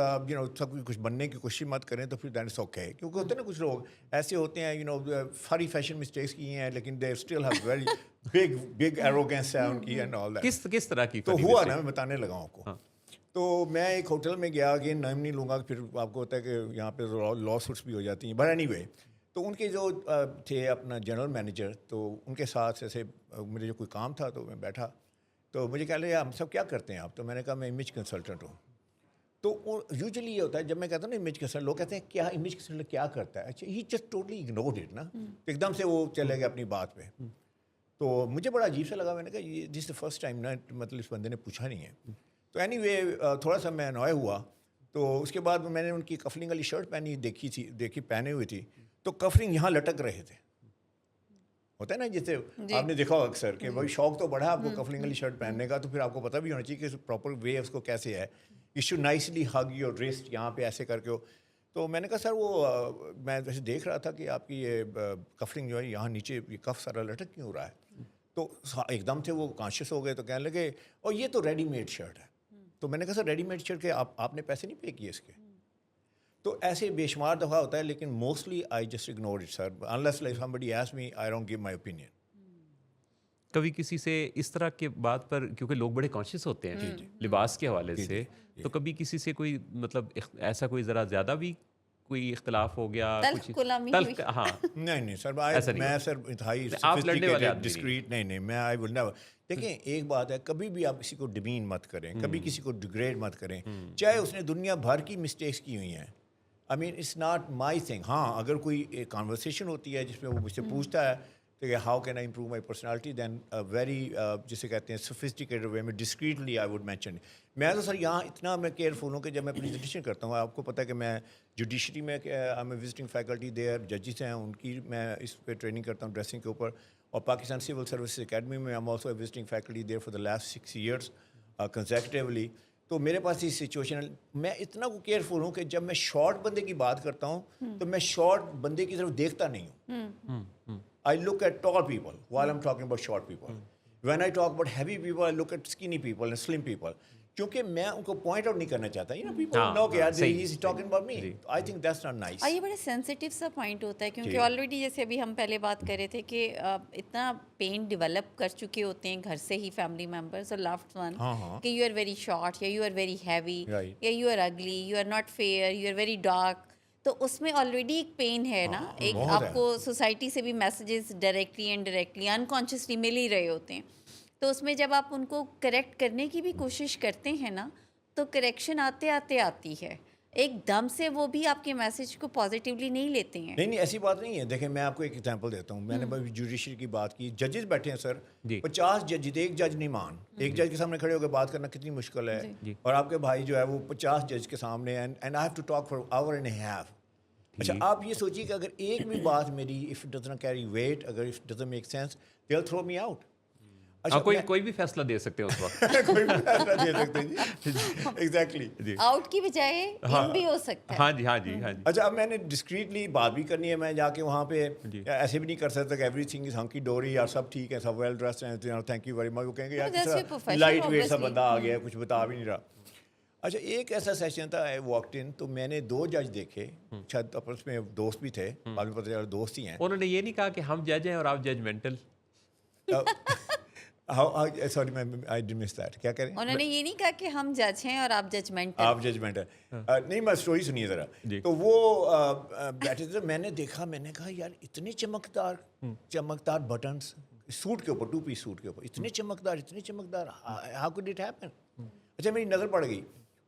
سب کچھ بننے کی کوشش مت کریں تو پھر دیٹ از اوکے. کیونکہ ہوتے ہیں نا کچھ لوگ ایسے ہوتے ہیں ساری فیشن مسٹیکس کی ہیں لیکن they still have very big arrogance ہے ان کی اینڈ آل دیٹ. کس طرح کی تو ہوا نا, میں بتانے لگا آپ کو. تو میں ایک ہوٹل میں گیا, کہ نام نہیں لوں گا, پھر آپ کو ہوتا ہے کہ یہاں پہ لا سوٹس بھی ہو جاتی ہیں, بٹ اینی وے. تو ان کے جو تھے اپنا جنرل مینیجر, تو ان کے ساتھ ایسے مجھے جو کوئی کام تھا تو میں بیٹھا, تو مجھے کہہ لیا ہم سب کیا کرتے ہیں آپ؟ تو میں نے کہا میں امیج کنسلٹنٹ ہوں. تو یوزلی یہ ہوتا ہے جب میں کہتا ہوں نا امیج کنسلٹنٹ, لوگ کہتے ہیں کیا امیج کنسلٹنٹ کیا کرتا ہے؟ اچھا, he just totally ignored it نا, ایک دم سے وہ چلے گئے اپنی بات پہ. تو مجھے بڑا عجیب سا لگا, میں نے کہا یہ دس دا فرسٹ ٹائم نا, مطلب اس بندے نے پوچھا نہیں ہے. تو اینی وے تھوڑا سا میں انوائے ہوا. تو اس کے بعد میں نے ان کی کفلنگ والی شرٹ دیکھی پہنے ہوئی تھی, تو کفلنگ یہاں لٹک رہے تھے. ہوتا ہے نا جیسے آپ نے دیکھا ہو اکثر کہ بھائی شوق تو بڑھا آپ کو کفلنگ والی شرٹ پہننے کا, تو پھر آپ کو پتہ بھی ہونا چاہیے کہ پراپر وے اس کو کیسے ہے. You should nicely hug your rest, یہاں پہ ایسے کر کے ہو. تو میں نے کہا سر وہ میں ویسے دیکھ رہا تھا کہ آپ کی یہ کفلنگ جو ہے یہاں نیچے یہ کف سارا لٹک کیوں ہو رہا ہے؟ تو ایک دم سے وہ کانشیس ہو گئے, تو کہنے لگے اور یہ تو ریڈی میڈ شرٹ ہے. تو میں نے کہا سر ریڈی میڈ شرٹ کے آپ نے پیسے نہیں پے کیے اس کے؟ تو ایسے بے شمار دفعہ ہوتا ہے, لیکن mostly I just ignore it sir, unless like somebody asks me I don't give my opinion. کبھی کسی سے اس طرح کے بات پر, کیونکہ لوگ بڑے کانشیس ہوتے ہیں لباس کے حوالے سے, تو کبھی کسی سے کوئی مطلب ایسا کوئی ذرا زیادہ بھی کوئی اختلاف ہو گیا, کچھ تلخ؟ ہاں نہیں سر, میں سر انتہائی ڈسکریٹ نہیں, میں آئی ول نیور. دیکھیں ایک بات ہے, کبھی بھی آپ کسی کو ڈیمین مت کریں, کبھی کسی کو ڈیگریڈ مت کریں, چاہے اس نے دنیا بھر کی مسٹیکس کی ہوئی ہیں. I mean it's not my thing. ہاں اگر کوئی کانورسیشن ہوتی ہے جس میں وہ مجھ سے پوچھتا ہے کہ how can I improve my personality, then very جسے کہتے ہیں سوفسٹیکیٹڈ وے میں ڈسکریٹلی آئی ووڈ مینشن. میں تو سر یہاں اتنا میں کیئرفل ہوں کہ جب میں پریزنٹیشن کرتا ہوں, آپ کو پتہ ہے کہ میں جوڈیشری میں آئی ایم وزٹنگ فیکلٹی دیر, ججز ہیں ان کی میں اس پہ ٹریننگ کرتا ہوں ڈریسنگ کے اوپر, اور پاکستان سول سروسز اکیڈمی میں آئی am also visiting faculty there for the last 6 years کنزیکٹیولی. تو میرے پاس یہ سچویشن, میں اتنا کو کیئرفل ہوں کہ جب میں شارٹ بندے کی بات کرتا ہوں تو میں شارٹ بندے کی طرف دیکھتا نہیں ہوں. I look at tall people while I'm talking about short people. When I talk about heavy people, I look at skinny people and slim people. کیونکہ میں ان کو پوائنٹ آؤٹ نہیں کرنا چاہتا. people know کہ he is talking about me. I think that's not nice. اور یہ بڑا سینسیٹیو سا پوائنٹ ہوتا ہے, کیونکہ آلریڈی جیسے ابھی ہم پہلے بات کر رہے تھے کہ اتنا پین ڈیولپ کر چکے ہوتے ہیں گھر سے ہی فیملی ممبرس اور لافڈ ون, کہ یو آر ویری شارٹ یا یو آر ویری ہیوی یا you are ugly, you are not fair, you are very dark. تو اس میں آلریڈی ایک پین ہے نا, ایک آپ کو سوسائٹی سے بھی میسیجز ڈائریکٹلی انڈائریکٹلی انکانشیسلی مل ہی رہے ہوتے ہیں. تو اس میں جب آپ ان کو کریکٹ کرنے کی بھی کوشش کرتے ہیں نا, تو کریکشن آتے آتی ہے, ایک دم سے وہ بھی آپ کے میسیج کو پازیٹیولی نہیں لیتے ہیں. نہیں ایسی بات نہیں ہے. دیکھیں میں آپ کو ایک ایگزامپل دیتا ہوں. میں نے جوڈیشری کی بات کی, ججز بیٹھے ہیں سر, 50 جج, ایک جج نہیں مان, ایک جج کے سامنے کھڑے ہو کے بات کرنا کتنی مشکل ہے, اور آپ کے بھائی جو ہے وہ 50 جج کے سامنے, and I have to talk for hour and a half. اچھا آپ یہ سوچیے کہ اگر ایک بھی بات میری if it does not carry weight, اگر if it doesn't make sense, they'll throw me out. کوئی بھی فیصلہ دے سکتے ہیں اس وقت, کوئی بھی فیصلہ دے سکتے ہیں جی, ایگزیکٹلی آؤٹ کی بجائے ان بھی ہو سکتا ہے. ہاں جی. اچھا اب میں نے ڈسکریٹلی بات بھی کرنی ہے, میں جا کے وہاں پہ ایسے بھی نہیں کر سکتا کہ ایوری تھنگ از ہنکی ڈوری, یا سب ٹھیک ہے, سب ویل ڈریسڈ ہیں, تھینک یو ویری مچ. وہ کہیں گے یار لائٹ ویٹ سا بندہ آ گیا, کچھ بتا بھی نہیں رہا. اچھا ایک ایسا سیشن تھا, آئی واکڈ ان, تو میں نے 2 جج دیکھے, شاید آپس میں دوست بھی تھے, بعد میں پتہ چلا دوست ہی ہیں. انہوں نے یہ نہیں کہا کہ ہم جج ہیں اور آپ judgmental. Sorry I did miss that. کیا کریں, انہوں نے یہ نہیں کہا کہ ہم جج ہیں اور آپ ججمنٹ آپ ججمنٹ ہے. نہیں میں اسٹوری سنیے ذرا. تو وہ بیٹھے تھے, میں نے دیکھا, میں نے کہا یار اتنے چمکدار بٹنس سوٹ کے اوپر, 2 پیس سوٹ کے اوپر, اتنے چمکدار, how could it happen. اچھا میری نظر پڑ گئی.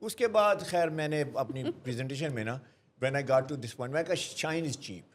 اس کے بعد خیر میں نے اپنی پریزنٹیشن میں نا when I got to this point میں کہا shine is cheap.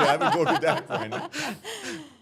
I will go to that point.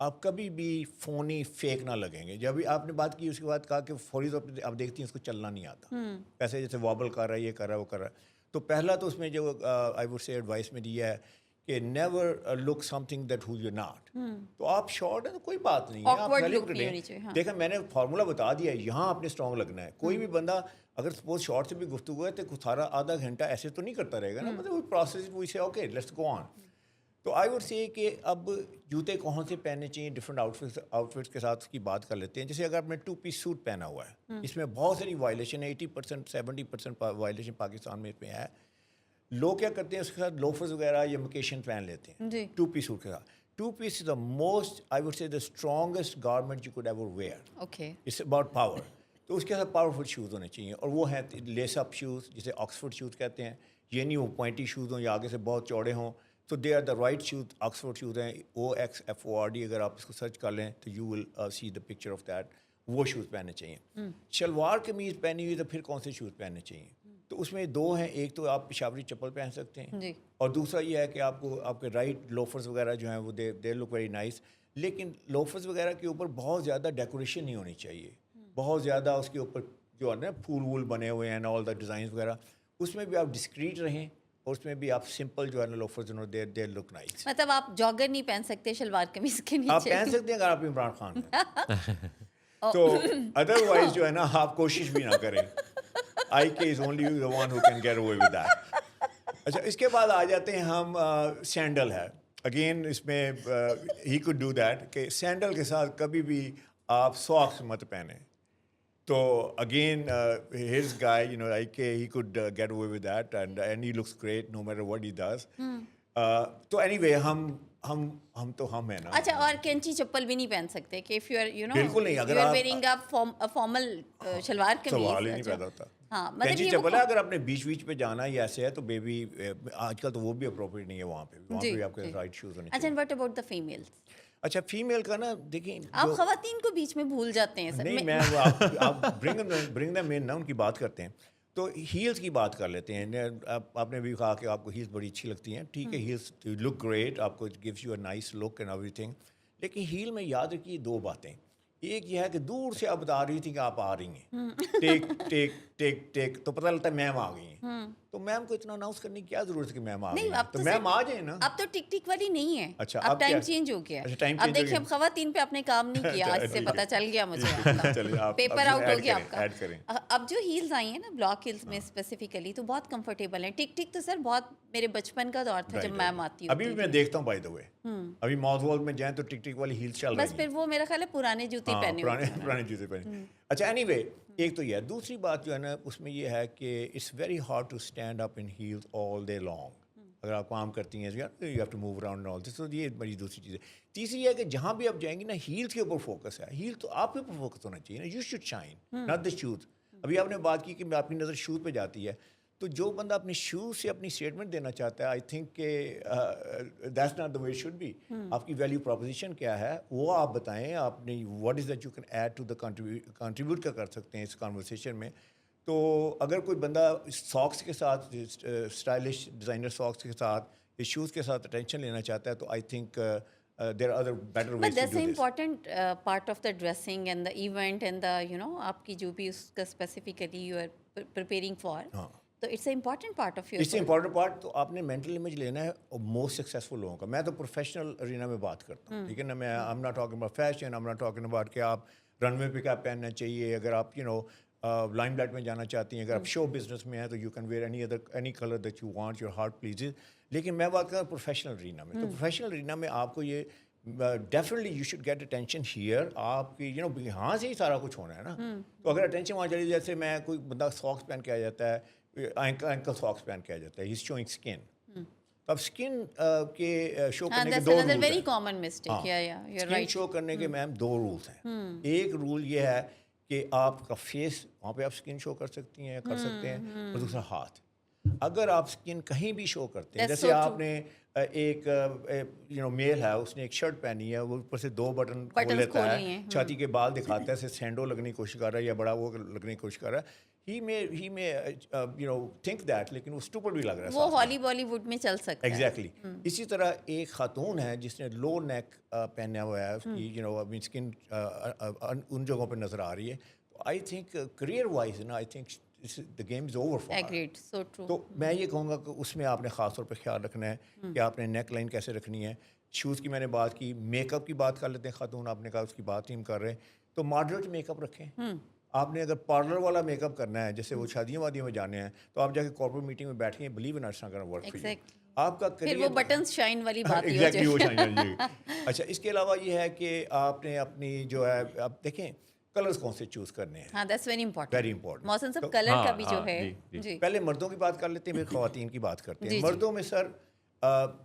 آپ کبھی بھی فونی فیک نہ لگیں گے. جب بھی آپ نے بات کی اس کے بعد کہا کہ فوری طور پہ آپ دیکھتی ہیں اس کو چلنا نہیں آتا, ایسے جیسے وابل کر رہا ہے, یہ کر رہا ہے, وہ کر رہا ہے. تو پہلا تو اس میں جو آئی ووڈ سے ایڈوائس میں دیا ہے کہ نیور لک سم تھنگ دیٹ ہو یو ناٹ. تو آپ شارٹ ہیں تو کوئی بات نہیں ہے, آپ Awkward look سیلیبریٹ نہیں ہونی ہیں. چاہیے, ہاں. دیکھیں میں نے فارمولا بتا دیا ہے, یہاں آپ نے اسٹرانگ لگنا ہے. کوئی بھی بندہ اگر سپوز شارٹ سے بھی گفتگو ہے تو سارا آدھا گھنٹہ ایسے تو نہیں کرتا رہے گا نا, مطلب وہ پروسیس وہی سے اوکے لیٹس گو آن. تو آئی ووڈ سے کہ اب جوتے کون سے پہننے چاہیے ڈفرینٹ آؤٹ فٹس کے ساتھ اس کی بات کر لیتے ہیں. جیسے اگر آپ نے 2 پیس سوٹ پہنا ہوا ہے, اس میں بہت ساری وائلیشن ہے, 80% 70% وائلیشن پاکستان میں اس میں ہے. لوگ کیا کرتے ہیں اس کے ساتھ لوفرز وغیرہ یا مکیشن پہن لیتے ہیں جی 2 پیس سوٹ کے ساتھ. 2 پیس از the most I would say the strongest garment you could ever wear. Okay. It's about power. تو اس کے ساتھ پاورفل شوز ہونے چاہیے, اور وہ ہیں لیس اپ شوز جسے آکسفورڈ شوز کہتے ہیں. یہ نہیں وہ پوائنٹی شوز ہوں یا آگے سے بہت چوڑے ہوں. تو they are the right shoes. Oxford shoes ہیں OXFORD, اگر آپ اس کو سرچ کر لیں تو you will see the picture of that. وہ شوز پہننے چاہیے. شلوار قمیض پہنی ہوئی تو پھر کون سے شوز پہننے چاہیے؟ تو اس میں 2 ہیں. ایک تو آپ پشاوری چپل پہن سکتے ہیں, جی اور دوسرا یہ ہے کہ آپ کو آپ کے رائٹ لوفرز وغیرہ جو ہیں وہ دے لک ویری نائس. لیکن لوفرز وغیرہ کے اوپر بہت زیادہ ڈیکوریشن نہیں ہونی چاہیے, بہت زیادہ اس کے اوپر جو ہے نا پھول وول بنے ہوئے ہیں آل دا ڈیزائنس وغیرہ. اس میں بھی آپ ڈسکریٹ رہیں, اور اس میں بھی آپ سمپل جو ہے نا لوفرز دے لک نائس. مطلب آپ جاگر نہیں پہن سکتے شلوار قمیض کے آپ نیچے. پہن سکتے ہیں اگر آپ عمران خان ہیں تو, ادر وائز جو ہے نا آپ کوشش بھی نہ کریں. IK is only the one who can get away with that. اچھا اس کے بعد آ جاتے ہیں ہم سینڈل ہے. اگین اس میں ہی could do that کہ سینڈل کے ساتھ کبھی بھی آپ ساکس مت پہنیں. تو again his guy, you know, IK, he could get away with that and he looks great no matter what he does. تو اینی وے ہم تو ہم ہیں نا. اچھا, اور کینچی چپل بھی نہیں پہن سکتے کہ if you are, you know, بالکل نہیں. اگر you are آپ wearing a formal شلوار قمیض. سوال ہی نہیں پیدا ہوتا. ہاں مطلب کینچی یہ چپل ہے, اگر آپ نے بیچ بیچ پہ جانا یا ایسے ہے تو بیبی آج کل تو وہ بھی اپروپریٹ نہیں ہے وہاں پہ. وہاں پہ آپ کے رائٹ شوز ہونے اچھا. چاہیے. what about the females? اچھا فیمیل کا نا دیکھیں, آپ خواتین کو بیچ میں بھول جاتے ہیں سر. نہیں میں آپ برنگ دم ان نا, ان کی بات کرتے ہیں. تو ہیلز کی بات کر لیتے ہیں. آپ نے بھی کہا کہ آپ کو ہیلز بڑی اچھی لگتی ہیں, ٹھیک ہے, ہیلز لک گریٹ, آپ کو gives you a nice look and ایوری تھنگ. لیکن ہیل میں یاد رکھیے 2 باتیں. ایک یہ ہے کہ دور سے آپ بتا رہی تھی کہ آپ آ رہی ہیں, ٹیک ٹیک ٹیک ٹیک, تو پتہ لگتا ہے میم آ گئی ہیں. تو میم کو اتنا اناؤنس کرنے کی کیا ضرورت ہے کہ میم آ گئی ہیں؟ تو میم آ جائیں نا. اب تو ٹک ٹک والی نہیں ہے. اچھا اب ٹائم چینج ہو گیا. اب دیکھیں اب خواتین پہ اپنے کام نہیں کیا, آج سے پتہ چل گیا مجھے, پیپر آؤٹ ہو گیا آپ کا. اب جو ہیلز آئی ہیں نا بلاک ہیلز میں اسپیسیفکلی, تو بہت کمفرٹیبل ہیں. ٹک ٹک تو سر بہت میرے بچپن کا دور تھا جب میم آتی ہوتی. ابھی بھی میں دیکھتا ہوں بائی دا وے, ابھی ماؤتھ وال میں جائیں تو ٹک ٹک والی ہیلز چل رہی ہیں. بس پھر وہ میرا خیال ہے پرانے جوتے پہنے ہوئے ہیں. پرانے جوتے پہنے. اچھا اینی وے, ایک تو یہ ہے. دوسری بات جو ہے نا اس میں یہ ہے کہ it's very hard to stand up in heels all day long. اگر آپ کام کرتی ہیں you have to move around all this. تو یہ بڑی دوسری چیز ہے. تیسری یہ ہے کہ جہاں بھی آپ جائیں گی نا ہیلز کے اوپر فوکس ہے. ہیل تو آپ کے اوپر فوکس ہونا چاہیے نا. You should shine not the shoes. ابھی آپ نے بات کی کہ آپ کی نظر شوز پہ جاتی ہے, تو جو بندہ اپنی شوز سے اپنی اسٹیٹمنٹ دینا چاہتا ہے, آئی تھنک کہ that's not the way should be. آپ کی ویلیو پروپوزیشن کیا ہے وہ آپ بتائیں. آپ نے what is that you can add to the contribute کر سکتے ہیں اس کانورسیشن میں. تو اگر کوئی بندہ ساکس کے ساتھ, اسٹائلش ڈیزائنر ساکس کے ساتھ, شوز کے ساتھ اٹینشن لینا چاہتا ہے, تو I think there are other better ways to do this. But that's an important part of the dressing and the event and the, you know, آپ کی جو بھی اس کا specifically you are preparing for. تو it's an important part of your. It's an important part. تو آپ نے mental image لینا ہے most successful لوگوں کا. میں تو professional arena میں بات کرتا ہوں, ٹھیک ہے نا. میں I'm not talking about fashion, I'm not talking about کہ آپ رن وے پہ کیا پہننا چاہیے. اگر آپ you know لائم لائٹ میں جانا چاہتی ہیں, اگر آپ شو بزنس میں ہیں تو you can wear any color that you want, your heart pleases. لیکن میں بات کر رہا ہوں پروفیشنل ارینا میں. تو پروفیشنل ارینا میں آپ کو یہ definitely you should get attention here. آپ کی یو نو یہاں سے ہی سارا کچھ ہونا ہے نا. تو اگر اٹینشن وہاں چلی, جیسے میں کوئی بندہ ساکس پہن کے آ جاتا ہے, اینکل ساکس پہن کے آ جاتا ہے, ہی از شوئنگ اسکن. تو اب اسکن کے شو کرنے کے 2 رولز ہیں. Very common mistake. اسکن شو کرنے کے میم 2 رولز ہیں. ایک رول یہ ہے کہ آپ کا فیس وہاں پہ آپ اسکن شو کر سکتی ہیں, کر سکتے ہیں, اور دوسرا ہاتھ. اگر آپ اسکن کہیں بھی شو کرتے ہیں, جیسے آپ نے ایک یو نو میل ہے, اس نے ایک شرٹ پہنی ہے, وہ اوپر سے 2 بٹن کھول لیتا ہے, چھاتی کے بال دکھاتا ہے, اسے سینڈو لگنے کی کوشش کر رہا ہے یا بڑا وہ لگنے کی کوشش کر رہا ہے. he may think that, لیکن وہ stupid بھی لگ رہا ہے وہ بالی ووڈ میں چل سکتا ہے. ایگزیکٹلی. اسی طرح ایک خاتون ہے جس نے لو نیک پہنا ہوا ہے, اس کی اسکن ان جگہوں پہ نظر آ رہی ہے. آئی تھنک کریئر وائز نا, I think the game is over for her. Agreed, so true. تو میں یہ کہوں گا کہ اس میں آپ نے خاص طور پہ خیال رکھنا ہے کہ آپ نے نیک لائن کیسے رکھنی ہے. شوز کی میں نے بات کی, میک اپ کی بات کر لیتے ہیں. خاتون آپ نے کہا اس کی بات ہی ہم کر رہے ہیں, تو ماڈریٹ میک اپ رکھیں. آپ نے اگر پارلر والا میک اپ کرنا ہے, جیسے وہ شادیوں وادیوں میں جانے ہیں, تو آپ جا کے کارپوریٹ میٹنگ میں بیٹھیں, believe in its not gonna work for you. آپ کا پھر وہ بٹنز شائن والی بات ہی ہو ایگزیکٹلی وہ جائے. شائن. اچھا, اس کے علاوہ یہ ہے کہ آپ نے اپنی جو ہے, آپ دیکھیں کلرز کون سے چوز کرنے ہیں. ہاں, that's very important. Very important. موسم صاحب کلر کا بھی جو ہے, جی پہلے مردوں کی بات کر لیتے ہیں, پھر خواتین کی بات کرتے ہیں. مردوں میں سر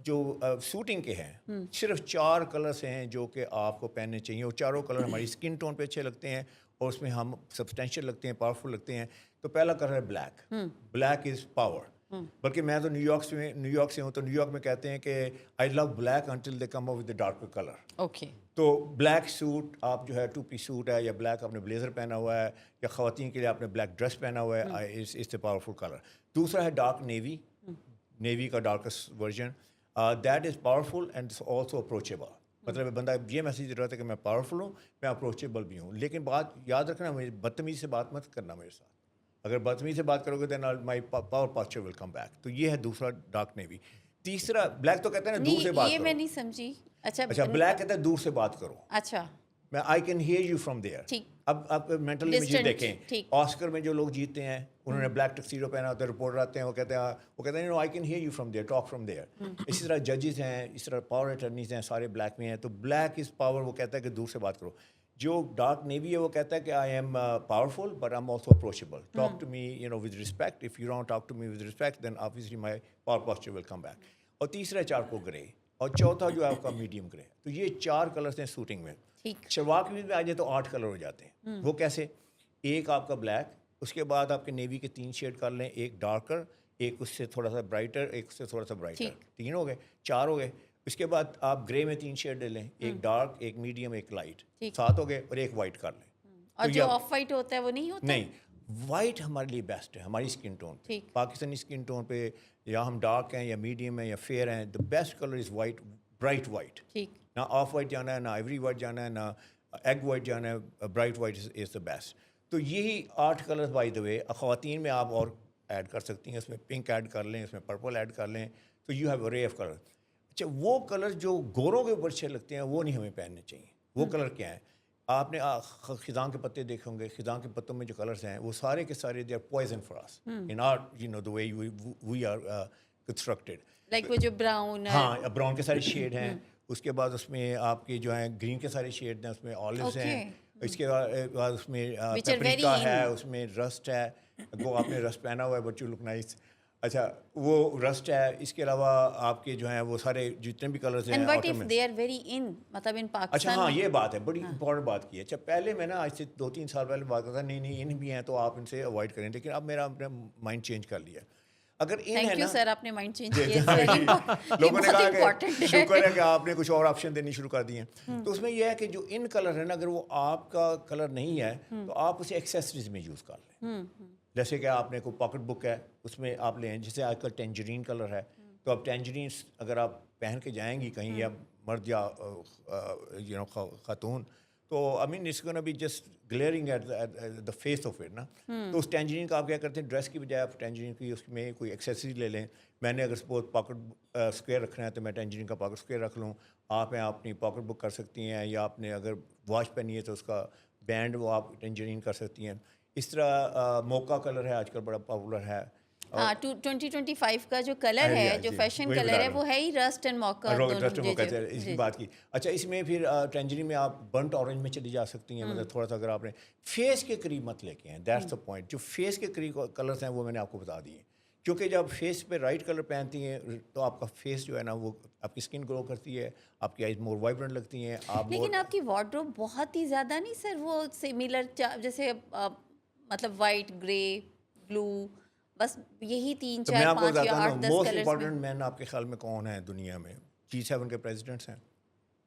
جو سوٹنگ کے ہیں صرف 4 کلرس ہیں جو کہ آپ کو پہننے چاہیے, اور چاروں کلر ہماری اسکن ٹون پہ اچھے لگتے ہیں اور اس میں ہم سبسٹینشیل لگتے ہیں, پاورفل لگتے ہیں. تو پہلا کلر ہے بلیک. Black is power. بلکہ میں تو نیو یارک سے ہوں, تو نیو یارک میں کہتے ہیں کہ I love black until they come up with the darker colour. Okay. تو بلیک سوٹ آپ جو ہے 2 پیس سوٹ ہے, یا بلیک آپ نے بلیزر پہنا ہوا ہے, یا خواتین کے لیے آپ نے بلیک ڈریس پہنا ہوا ہے, اس اے پاورفل کلر. دوسرا ہے ڈارک نیوی, نیوی کا darkest version. That is powerful and also approachable. مطلب بندہ یہ میسیج دے رہا تھا کہ میں پاورفل ہوں, میں اپروچیبل بھی ہوں. لیکن بات یاد رکھنا, مجھے بدتمیزی سے بات مت کرنا میرے ساتھ. اگر بدتمیزی سے بات کرو گے then my power posture will come back. تو یہ ہے دوسرا ڈارک نیوی. تیسرا بلیک تو کہتے ہیں نا دور سے بات کرو. یہ میں نہیں سمجھی. اچھا, بلیک کہتا ہے دور سے بات کرو. اچھا, میں I can hear you from there. ٹھیک. اب آپ مینٹل امیجز دیکھیں, آسکر میں جو لوگ جیتے ہیں انہوں نے بلیک ٹکسیڈو پہنا ہوتا ہے, رپورٹر آتے ہیں, وہ کہتے ہیں no I can hear you from there, talk from there. اسی طرح ججز ہیں, اس طرح پاور اٹرنیز ہیں, سارے بلیک میں ہیں. تو بلیک از پاور, وہ کہتا ہے کہ دور سے بات کرو. جو ڈارک نیوی ہے وہ کہتا ہے کہ I am powerful but I am also approachable. Talk to me with respect. If you don't talk to me with respect then obviously my power posture will come back. اور تیسرا ہے چارکول گرے, اور چوتھا جو ہے آپ کا میڈیم گرے. تو یہ 4 کلرس ہیں سوٹنگ میں. شلوار قمیض میں آ جائے تو 8 کلر ہو جاتے ہیں. وہ کیسے؟ ایک آپ کا بلیک, اس کے بعد آپ کے نیوی کے 3 شیڈ کر لیں, ایک ڈارکر, ایک اس سے تھوڑا سا برائٹر, ایک اس سے تھوڑا سا برائٹر. 3 ہو گئے, 4 ہو گئے. اس کے بعد آپ گرے میں 3 شیڈ لے لیں, ایک ڈارک, ایک میڈیم, ایک لائٹ. 7 ہو گئے, اور ایک وائٹ کر لیں. اور جو آف وائٹ ہوتا ہے وہ نہیں ہوتا؟ نہیں, وائٹ ہمارے لیے بیسٹ ہے ہماری skin tone. Pakistani skin tone پہ یا ہم ڈارک ہیں یا میڈیم ہیں یا فیئر ہیں, the best colour is white, bright white. نہ آف وائٹ جانا ہے, نہ آئیوری وائٹ جانا ہے, نہ ایگ وائٹ جانا ہے. Bright white is the best. تو یہی 8 کلرز بائی دا وے. خواتین میں آپ اور ایڈ کر سکتی ہیں, اس میں پنک ایڈ کر لیں, اس میں پرپل ایڈ کر لیں. تو یو ہیو اے رے آف کلر. اچھا, وہ کلر جو گوروں کے اوپر اچھے لگتے ہیں وہ نہیں ہمیں پہننے چاہیے. وہ کلر کیا ہیں؟ آپ نے خزاں کے پتے دیکھے ہوں گے. خزاں کے پتوں میں جو کلرز ہیں وہ سارے کے سارے they are poison for us in our the way we are constructed. Like وہ جو براؤن, ہاں, براؤن کے سارے شیڈ ہیں. اس کے بعد اس میں آپ کے جو ہیں گرین کے سارے شیڈ ہیں, اس میں آلوز ہیں. اس کے بعد اس میں پیپریکا ہے, اس میں رسٹ ہے. وہ آپ نے رسٹ پہنا ہوا ہے, بٹ یو لک نائس. اچھا, وہ رسٹ ہے. اس کے علاوہ آپ کے جو ہیں وہ سارے جتنے بھی کلرز ہیں. اچھا ہاں, یہ بات ہے, بڑی امپورٹنٹ بات کی ہے. اچھا, پہلے میں نا آج سے 2-3 سال پہلے بات کرتا نہیں ان بھی ہیں تو آپ ان سے اوائڈ کریں, لیکن اب میرا اپنا مائنڈ چینج کر لیا. اگر ان ہے نا سر, آپ نے مائنڈ چینج کیا, لوگوں نے کہا کہ شکر ہے کہ آپ نے کچھ اور آپشن دینی شروع کر دی ہیں. تو اس میں یہ ہے کہ جو ان کلر ہے نا, اگر وہ آپ کا کلر نہیں ہے تو آپ اسے ایکسیسریز میں یوز کر لیں. جیسے کہ آپ نے کوئی پاکٹ بک ہے, اس میں آپ لیں, جیسے آج کل ٹینجرین کلر ہے, تو اب ٹینجرینس اگر آپ پہن کے جائیں گی کہیں, یا مرد یا خاتون, تو I mean it's gonna be just glaring at the face of it نا. تو اس ٹینجرین کا آپ کیا کرتے ہیں, ڈریس کی بجائے آپ ٹینجرین کی اس میں کوئی ایکسیسری لے لیں. میں نے اگر سپوز پاکٹ اسکوئر رکھنا ہے تو میں ٹینجرین کا پاکٹ اسکوئر رکھ لوں. آپ ہیں اپنی پاکٹ بک کر سکتی ہیں, یا آپ نے اگر واچ پہنی ہے تو اس کا بینڈ وہ آپ ٹینجرین کر سکتی ہیں. اس طرح موکا کلر ہے آج کل بڑا پاپولر ہے. 2025 کا جو کلر ہے, جو فیشن کلر ہے, وہ ہے ہی رسٹ اینڈ موکا. اس کی بات کی. اچھا, اس میں پھر ٹینجرین میں آپ برنٹ اورنج میں چلی جا سکتی ہیں. مطلب تھوڑا سا اگر آپ نے فیس کے قریب مت لے کے ہیں, دیٹس دا پوائنٹ. جو فیس کے قریب کلرس ہیں وہ میں نے آپ کو بتا دیے, کیونکہ جب فیس پہ رائٹ کلر پہنتی ہیں تو آپ کا فیس جو ہے نا وہ آپ کی اسکن گلو کرتی ہے, آپ کی آئیز مور وائبرنٹ لگتی ہیں. لیکن آپ کی وارڈروب بہت ہی زیادہ نہیں سر وہ سملر, جیسے مطلب وائٹ, گرے, بلو, بس یہی 3 4 5 یا 8 10 موسٹ کلرز. امپورٹنٹ مین آپ کے خیال میں کون ہیں دنیا میں؟ G7 کے پریزیڈنٹس ہیں.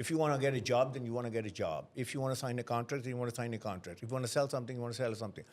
if you want to get a job, then you want to get a job. If you want to sign a contract, then you want to sign a contract. If you want to sell something, you want to sell something.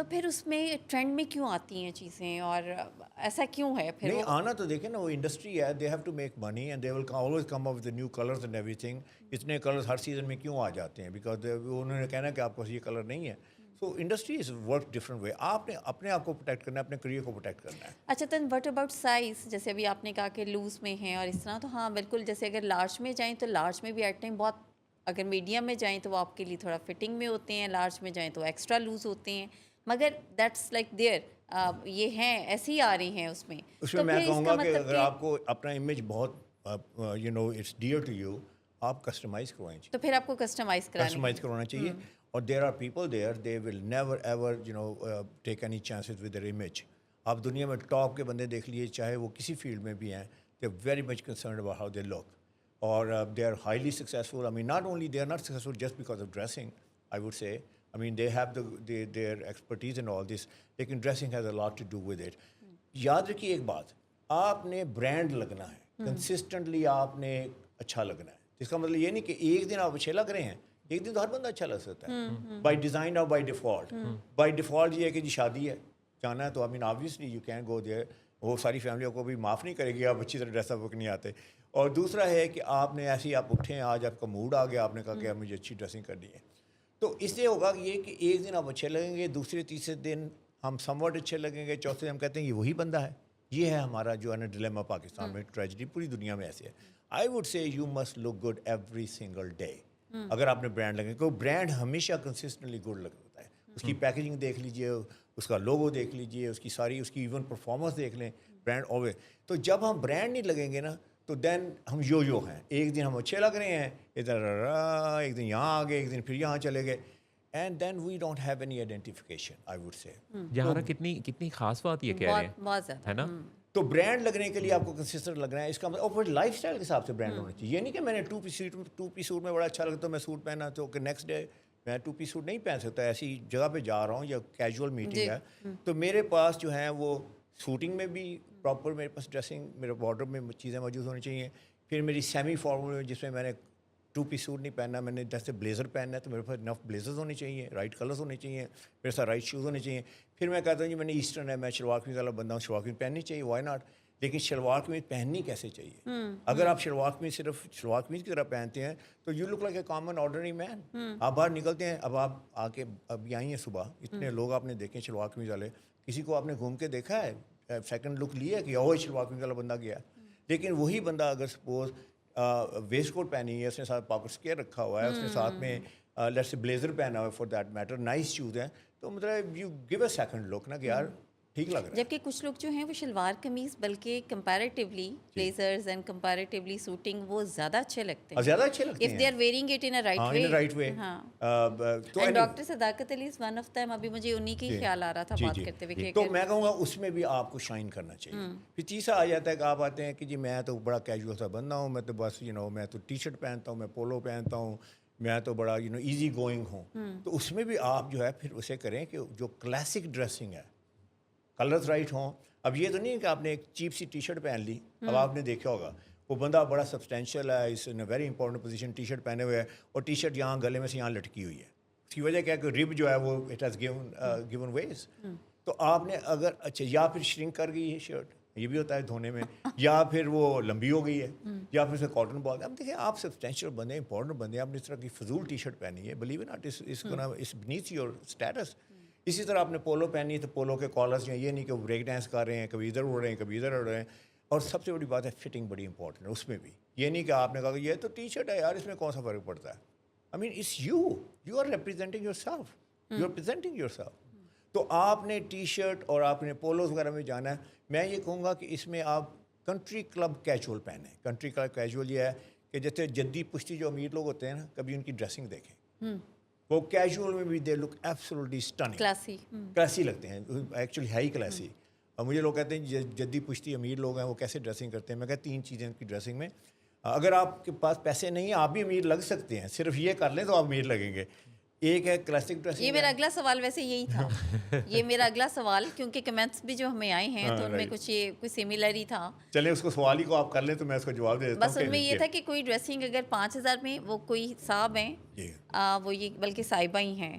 تو پھر اس میں ٹرینڈ میں کیوں آتی ہیں چیزیں اور ایسا کیوں ہے پھر؟ نہیں آنا تو دیکھیں نا وہ انڈسٹری ہے, they have to make money and they will always come up with new colours and ایوری تھنگ. اتنے کلرز ہر سیزن میں کیوں آ جاتے ہیں؟ بیکاز انہوں نے کہنا کہ آپ کو یہ کلر نہیں ہے. So industry is work different way. آپ نے اپنے آپ کو پروٹیکٹ کرنا ہے, اپنے کریئر کو پروٹیکٹ کرنا ہے. اچھا دین وٹ اباؤٹ سائز؟ جیسے ابھی آپ نے کہا کہ لوز میں ہیں اور اس طرح, تو ہاں بالکل, جیسے اگر لارج میں جائیں تو لارج میں بھی ایٹ ٹائم بہت, اگر میڈیم میں جائیں تو وہ آپ کے لیے تھوڑا فٹنگ میں ہوتے ہیں, لارج میں جائیں تو ایکسٹرا لوز ہوتے ہیں, مگر دیٹس لائک دیئر, یہ ہیں ایسے ہی آ رہی ہیں اس میں. اس میں میں کہوں گا کہ اگر آپ کو اپنا امیج بہت you know it's dear to you, آپ کسٹمائز کروائیں, تو پھر آپ کو کسٹمائز کروانا چاہیے. اور there are people there they will never ever you know take any chances with their image. آپ دنیا میں ٹاپ کے بندے دیکھ لیجیے, چاہے وہ کسی فیلڈ میں بھی ہیں, they are very much concerned about how they look, اور they are highly successful. I mean not only they are not successful just because of dressing, I would say. I mean, they have their expertise in all this, لیکن dressing has a lot to do with it. یاد رکھیے ایک بات, آپ نے برانڈ لگنا ہے, کنسسٹنٹلی آپ نے اچھا لگنا ہے. اس کا مطلب یہ نہیں کہ ایک دن آپ اچھے لگ رہے ہیں, ایک دن تو ہر بندہ اچھا لگ سکتا ہے بائی ڈیزائن اور بائی ڈیفالٹ. بائی ڈیفالٹ یہ ہے کہ جی شادی ہے, جانا ہے, تو I mean obviously you can go there. وہ ساری فیملیوں کو بھی معاف نہیں کرے گی آپ اچھی طرح ڈریس اپ نہیں آتے. اور دوسرا ہے کہ آپ نے ایسے ہی آپ اٹھے ہیں, آج آپ کا موڈ آ گیا, آپ نے کہا کہ مجھے اچھی ڈریسنگ کرنی ہے, تو اس سے ہوگا یہ کہ ایک دن آپ اچھے لگیں گے, دوسرے تیسرے دن ہم سم واٹ اچھے لگیں گے, چوتھے دن ہم کہتے ہیں یہ وہی بندہ ہے. یہ ہے ہمارا جو ہے نا ڈیلیما پاکستان میں, ٹریجڈی پوری دنیا میں ایسے ہے. I would say you must look good every single day. اگر آپ نے برانڈ لگیں, کیونکہ برانڈ ہمیشہ کنسسٹنٹلی گڈ لگتا ہے. اس کی پیکیجنگ دیکھ لیجیے, اس کا لوگو دیکھ لیجیے, اس کی ساری اس کی ایون پرفارمنس دیکھ لیں, برانڈ آلویز. تو جب ہم برانڈ نہیں لگیں گے نا تو دین ہم یو ہیں, ایک دن ہم اچھے لگ رہے ہیں ادھر, ایک دن یہاں آ گئے, ایک دن پھر یہاں چلے گئے, and then we don't have any identification, I would say. جہاں کتنی خاص بات یہ کہہ رہے ہیں, ہے نا. تو برانڈ لگنے کے لیے آپ کو کنسسٹنٹ لگنا ہے. اس کا مطلب, اور پھر لائف اسٹائل کے حساب سے برانڈ ہونا چاہیے. یہ نہیں کہ میں نے ٹو پیس سوٹ میں بڑا اچھا لگتا ہے, میں سوٹ پہنا تو کہ نیکسٹ ڈے میں ٹو پیس سوٹ نہیں پہن سکتا. ایسی جگہ پہ جا رہا ہوں یا کیجول میٹنگ ہے, تو میرے پاس جو ہیں وہ سوٹنگ میں بھی پراپر میرے پاس ڈریسنگ, میرے وارڈروب میں چیزیں موجود ہونی چاہیے. پھر میری سیمی فارمل میں جس میں میں نے ٹو پیس سوٹ نہیں پہننا, میں نے جیسے بلیزر پہننا ہے, تو میرے پاس نف بلیزرز ہونے چاہیے, رائٹ کلرز ہونے چاہیے, میرے ساتھ رائٹ شوز ہونے چاہیے. پھر میں کہتا ہوں جی میں نے ایسٹرن ہے, میں شلوار قمیض والا بندہ ہوں, شلوار قمیض پہننی چاہیے, وائی ناٹ. لیکن شلوار قمیض پہننی کیسے چاہیے؟ اگر آپ شلوار قمیض صرف شلوار قمیض کی طرح پہنتے ہیں تو you look like a common ordinary man. آپ باہر نکلتے ہیں, اب آپ آ کے ابھی آئی ہیں صبح, اتنے لوگ آپ نے دیکھے شلوار قمیض والے, کسی کو آپ نے گھوم کے دیکھا ہے, سیکنڈ لک لیا کہ اوہ شلوار قمیض والا بندہ گیا. لیکن وہی بندہ اگر سپوز ویسٹ کوٹ پہنی ہے, اس نے ساتھ پاکٹ اسکیئر رکھا ہوا ہے, اس نے ساتھ میں لیٹس سے بلیزر پہنا ہوا ہے, for that matter nice shoes ہیں, تو مطلب you give a second look نا کہ یار ٹھیک لگ رہا ہے. جبکہ کچھ لوگ جو ہیں وہ شلوار قمیض بلکہ کمپیریٹیولی بلیزرز اینڈ کمپیریٹیولی سوٹنگ وہ زیادہ اچھے لگتے ہیں, زیادہ اچھے لگتے ہیں if they are wearing it in a right way. تو and ڈاکٹر صداقت علی is one of them. ابھی مجھے انہی کی خیال آ رہا تھا بات کرتے ہوئے, تو میں کہوں گا اس میں بھی آپ کو شائن کرنا چاہیے. پھر تیسرا آ جاتا ہے کہ آپ آتے ہیں کہ جی میں تو بڑا کیجول سا بندہ ہوں, میں تو بس یو نو میں تو ٹی شرٹ پہنتا ہوں, میں پولو پہنتا ہوں, میں تو بڑا یو نو ایزی گوئنگ ہوں. تو اس میں بھی آپ جو ہے پھر اسے کریں کہ جو کلاسک ڈریسنگ ہے, کلرز رائٹ ہوں. اب یہ تو نہیں کہ آپ نے ایک چیپ سی ٹی شرٹ پہن لی, اب آپ نے دیکھا ہوگا وہ بندہ بڑا سبسٹینشیل ہے, اس نے very important position T shirt پہنے ہوئے ہے, اور ٹی شرٹ یہاں گلے میں سے یہاں لٹکی ہوئی ہے. اس کی وجہ کیا ہے کہ رب جو ہے وہ اٹ ہیز گیون ویز. تو آپ نے اگر اچھا یا پھر شرنک کر گئی ہے شرٹ, یہ بھی ہوتا ہے دھونے میں, یا پھر وہ لمبی ہو گئی ہے, یا پھر اسے کاٹن بال. اب دیکھیں آپ سبسٹینشیل بندے, امپورٹنٹ بندے, آپ نے اس طرح کی فضول ٹی شرٹ پہنی ہے, blue not is beneath your status. اسی طرح آپ نے پولو پہنی ہے تو پولو کے کالرز جو ہیں, یہ نہیں کہ وہ بریک ڈانس کر رہے ہیں, کبھی ادھر اڑ رہے ہیں, کبھی ادھر اڑ رہے ہیں. اور سب سے بڑی بات ہے فٹنگ بڑی امپورٹنٹ ہے اس میں بھی. یہ نہیں کہ آپ نے کہا کہ یہ تو ٹی شرٹ ہے یار, اس میں کون سا فرق پڑتا ہے. I mean it's you are representing yourself, you are presenting yourself. تو آپ نے ٹی شرٹ اور آپ نے پولوز وغیرہ میں جانا ہے. میں یہ کہوں گا کہ اس میں آپ کنٹری کلب کیجول پہنیں. کنٹری کلب کیجول یہ ہے کہ جیسے جدی پشتی جو امیر لوگ ہوتے ہیں نا, کبھی ان کی ڈریسنگ دیکھیں, وہ کیجول میں بھی دے لک ایبسولوٹلی اسٹننگ, کلاسی لگتے ہیں, ایکچولی ہے ہی کلاسی. اور مجھے لوگ کہتے ہیں جدی پشتی امیر لوگ ہیں وہ کیسے ڈریسنگ کرتے ہیں. میں کہتا 3 چیزیں ان کی ڈریسنگ میں. اگر آپ کے پاس پیسے نہیں ہیں آپ بھی امیر لگ سکتے ہیں, صرف یہ کر لیں تو آپ امیر لگیں گے. ایک ہے کلاسک ڈریسنگ. یہ میرا اگلا سوال ویسے یہی تھا, یہ میرا اگلا سوال, کیونکہ کمنٹس بھی جو ہمیں آئے ہیں تو ان میں کچھ یہ کوئی سملر ہی تھا. چلیں اس کو سوال ہی کو آپ کر لیں تو میں اس کو جواب دے دیتا ہوں. بس ان میں یہ تھا کہ کوئی ڈریسنگ اگر 5000 میں, وہ کوئی صاحب ہیں, وہ یہ بلکہ صاحبہ ہی ہیں,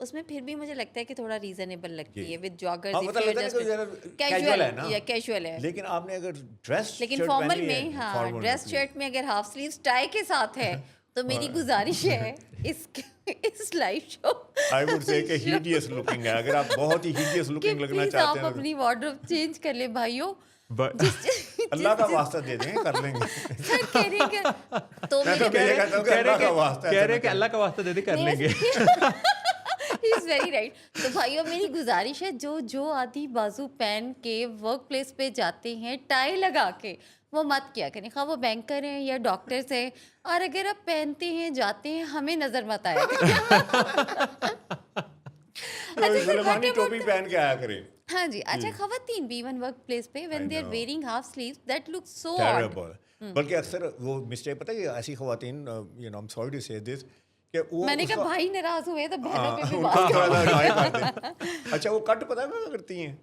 اس میں پھر بھی مجھے لگتا ہے کہ تھوڑا ریزنیبل لگتی ہے ود جاگرز ہاں پتہ لگتا ہے کہ ذرا کیجول ہے نا, یا کیجول ہے. لیکن آپ نے اگر ڈریس لیکن فارمل میں, ہاں ڈریس شرٹ میں اگر ہاف سلیوز ٹائی کے ساتھ ہے تو میری گزارش ہے اس live show I would say کہ ہیڈیس لکنگ ہے, اگر آپ بہت ہی ہیڈیس لکنگ لگنا پلیز چاہتے آپ ہیں اپنی وارڈروب چینج کر لیں بھائیوں. اللہ کا واسطہ دے دیں, کر لیں گے. سر کہہ رہے کہ تو میں تو یہ کہتا ہوں کہ اللہ کا واسطہ ہے, کہہ رہے کہ اللہ کا واسطہ دے دے کر لیں گے. ہی از ویری رائٹ. تو بھائیوں میری گزارش ہے جو آدھی بازو پہن کے ورک پلیس پہ جاتے ہیں ٹائی لگا کے, وہ مت کیا کریں, خواہ وہ بینکر ہیں یا ڈاکٹرس ہیں, اور اگر آپ پہنتے ہیں جاتے ہیں ہمیں نظر مت آیا سلیمانی ٹوپی پہن کے آیا کریں. ہاں جی. اچھا خواتین بھی ایون ورک پلیس پہ when they are wearing half sleeves that look so terrible. بلکہ اکثر وہ مسٹیک پتہ ہے کہ ایسی خواتین, you know I am sorry to say this, کہ وہ میں نے کہا بھائی ناراض ہوئے تو بہنوں پہ بھی بات کریں. اچھا وہ کٹ پتہ ہے کیا کرتی ہیں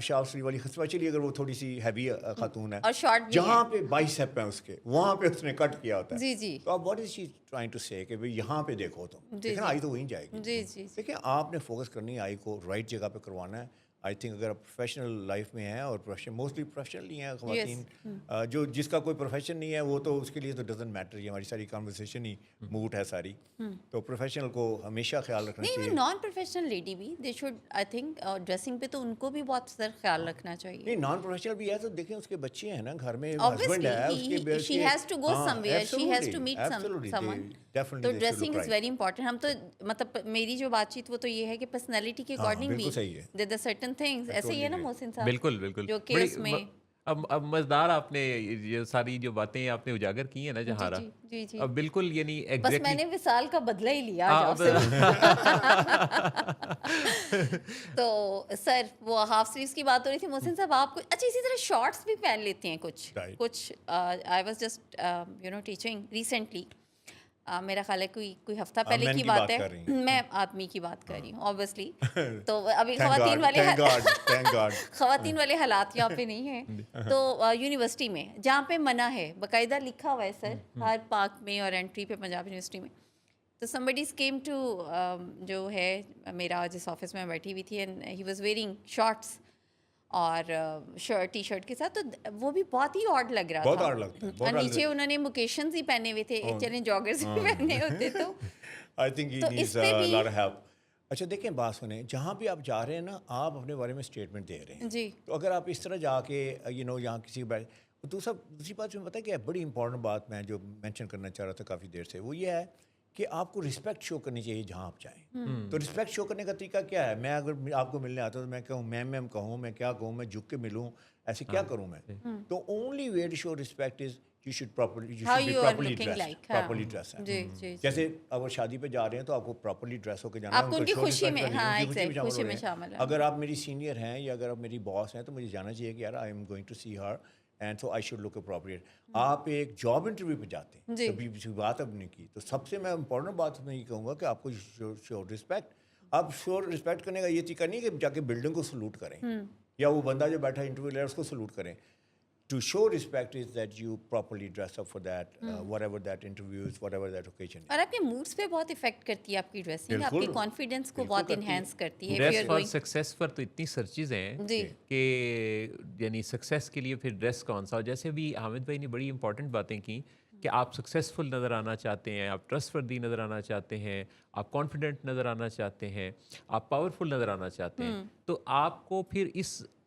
شارٹ سلیو والی, اسپیشلی اگر وہ تھوڑی سی ہیوی خاتون ہے اور شارٹ بھی جہاں پہ بائسیپ ہے اس کے, وہاں پہ اس نے کٹ کیا ہوتا ہے. جی جی. تو آپ what is she trying to say کہ بھائی یہاں پہ دیکھو تم, لیکن آئی تو وہیں جائے گی. جی جی. دیکھیں آپ نے فوکس کرنی ہے آئی کو رائٹ جگہ پہ کروانا ہے. آئی تھنک اگر آپ پروفیشنل لائف میں ہیں, اور موسٹلی پروفیشنل ہی ہیں خواتین, جو جس کا کوئی پروفیشن نہیں ہے وہ تو اس کے لیے تو ڈزنٹ میٹر, یہ ہماری ساری کانورسیشن ہی موٹ ہے ساری. تو پروفیشنل کو ہمیشہ خیال رکھنا چاہیے. نہیں نان پروفیشنل لیڈی بھی they should I think dressing پہ تو ان کو بھی بہت سر خیال رکھنا چاہیے. نہیں نان پروفیشنل بھی ہے تو دیکھیں اس کے بچے ہیں نا گھر میں, ہسبینڈ ہے اس کے, she has to go somewhere, she has to meet someone. تو ڈریسنگ از ویری امپورٹنٹ. ہم تو مطلب میری جو بات چیت وہ تو یہ ہے کہ پرسنالٹی کے اکارڈنگ بھی there are certain things. ایسے ہی ہے نا محسن صاحب, بالکل بالکل. جو کہ اس میں اب مزدار آپ نے یہ ساری جو باتیں آپ نے اجاگر کی ہیں نا جہارا, جی جی, اب بالکل یعنی بس میں نے وصال کا بدلہ ہی لیا آج آپ سے. تو سر وہ ہاف سلیوز کی بات ہو رہی تھی محسن صاحب, آپ کو اچھا اسی طرح شارٹس بھی پہن لیتے ہیں کچھ. I was just you know teaching recently, میرا خیال ہے کوئی ہفتہ پہلے کی بات ہے, میں آدمی کی بات کر رہی ہوں اوبویسلی. تو ابھی خواتین والے حالات یہاں پہ نہیں ہیں. تو یونیورسٹی میں جہاں پہ منع ہے, باقاعدہ لکھا ہوا ہے سر ہر پارک میں اور انٹری پہ پنجاب یونیورسٹی میں. تو somebody came to جو ہے میرا جس آفس میں بیٹھی ہوئی تھی, and he was wearing shorts اور شرٹ ٹی شرٹ کے ساتھ, تو وہ بھی بہت ہی آڈ لگ رہا تھا. اور نیچے انہوں نے موکیشنز ہی پہنے ہوئے تھے, چلیں جاگرز بھی پہنے ہوتے. تو I think he needs a lot of help. اچھا دیکھیں بات سنیں, جہاں بھی آپ جا رہے ہیں نا, آپ اپنے بارے میں اسٹیٹمنٹ دے رہے ہیں جی. تو اگر آپ اس طرح جا کے یو نو یہاں کسی دوسری بات میں پتہ ہے کیا بڑی امپورٹنٹ بات میں جو مینشن کرنا چاہ رہا تھا کافی دیر سے, وہ یہ ہے کہ آپ کو رسپیکٹ شو کرنی چاہیے جہاں آپ جائیں. تو رسپیکٹ شو کرنے کا طریقہ کیا ہے؟ میں اگر آپ کو ملنے آتا ہوں تو میں کہوں میم کہوں, میں کیا کہوں, میں جھک کے ملوں, ایسے کیا کروں میں؟ تو only way to show respect is you should be properly dressed. جیسے اگر شادی پہ جا رہے ہیں تو آپ کو پراپرلی ڈریس ہو کے جانا ہے, آپ کو ان کی خوشی میں, ہاں خوشی میں شامل ہیں. اگر آپ میری سینئر ہیں یا اگر آپ میری باس ہیں تو مجھے جانا چاہیے کہ یار I am going to see her and so I should look appropriate. آپ ایک جاب انٹرویو پہ جاتے ہیں, کبھی بات اب نہیں کی, تو سب سے میں امپورٹنٹ بات میں یہ کہوں گا کہ آپ کو شو رسپیکٹ. اب شو رسپیکٹ کرنے کا یہ طریقہ نہیں کہ جا کے بلڈنگ کو سلوٹ کریں, یا وہ بندہ جو بیٹھا انٹرویو لے رہا ہے اس کو سلوٹ کریں. To show respect is that you properly dress up for that, whatever that interview is, whatever that occasion is. اور آپ کے moods پہ بہت افیکٹ کرتی ہے آپ کی ڈریسنگ, آپ کے کانفیڈنس کو بہت انہینس کرتی ہے. ڈریس فار سکسیس پر تو اتنی سرچز ہیں کہ یعنی سکسیس کے لیے پھر ڈریس کون سا. جیسے بھی حامد بھائی نے بڑی امپورٹنٹ باتیں کی کہ آپ سکسیزفل نظر آنا چاہتے ہیں, آپ ٹرسٹ وردی نظر آنا چاہتے ہیں, آپ کانفیڈنٹ نظر آنا چاہتے ہیں, آپ پاورفل نظر آنا چاہتے ہیں, تو آپ کو پھر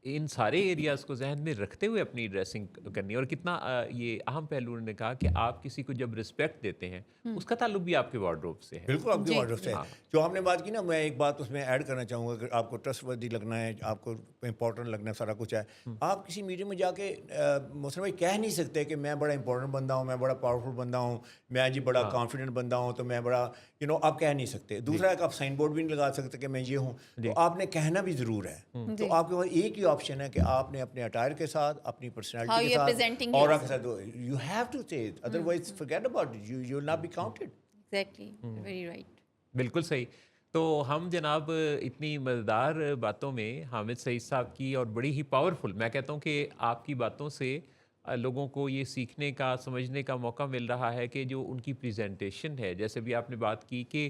ان سارے ایریاز کو ذہن میں رکھتے ہوئے اپنی ڈریسنگ کرنی ہے. اور کتنا یہ اہم پہلو نے کہا کہ آپ کسی کو جب رسپیکٹ دیتے ہیں اس کا تعلق بھی آپ کے وارڈروب سے ہے. بالکل آپ کے وارڈروب سے ہے. جو آپ نے بات کی نا, میں ایک بات اس میں ایڈ کرنا چاہوں گا کہ آپ کو ٹرسٹ وردی لگنا ہے, آپ کو امپورٹنٹ لگنا ہے, سارا کچھ ہے. آپ کسی میٹنگ میں جا کے محسن بھائی کہہ نہیں سکتے کہ میں بڑا امپورٹنٹ بندہ ہوں, میں بڑا پاورفل بندہ ہوں, میں جی بڑا کانفیڈنٹ بندہ ہوں, تو میں بڑا آپ کہہ نہیں سکتے. دوسرا ایک آپ سائن بورڈ بھی نہیں لگا سکتے کہ میں یہ ہوں, تو آپ نے کہنا بھی ضرور ہے. تو آپ کے پاس ایک ہی آپشن ہے کہ آپ نے اپنے اٹائر کے ساتھ, اپنی پرسنالٹی کے ساتھ, اور آپ کے ساتھ you have to say it, otherwise forget about it, you will not be counted. Exactly, very right. بالکل صحیح. تو ہم جناب اتنی مزیدار باتوں میں حامد سعید صاحب کی, اور بڑی ہی پاورفل, میں کہتا ہوں کہ آپ کی باتوں سے لوگوں کو یہ سیکھنے کا, سمجھنے کا موقع مل رہا ہے کہ جو ان کی پریزنٹیشن ہے, جیسے بھی آپ نے بات کی کہ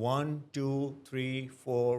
1 2 3 4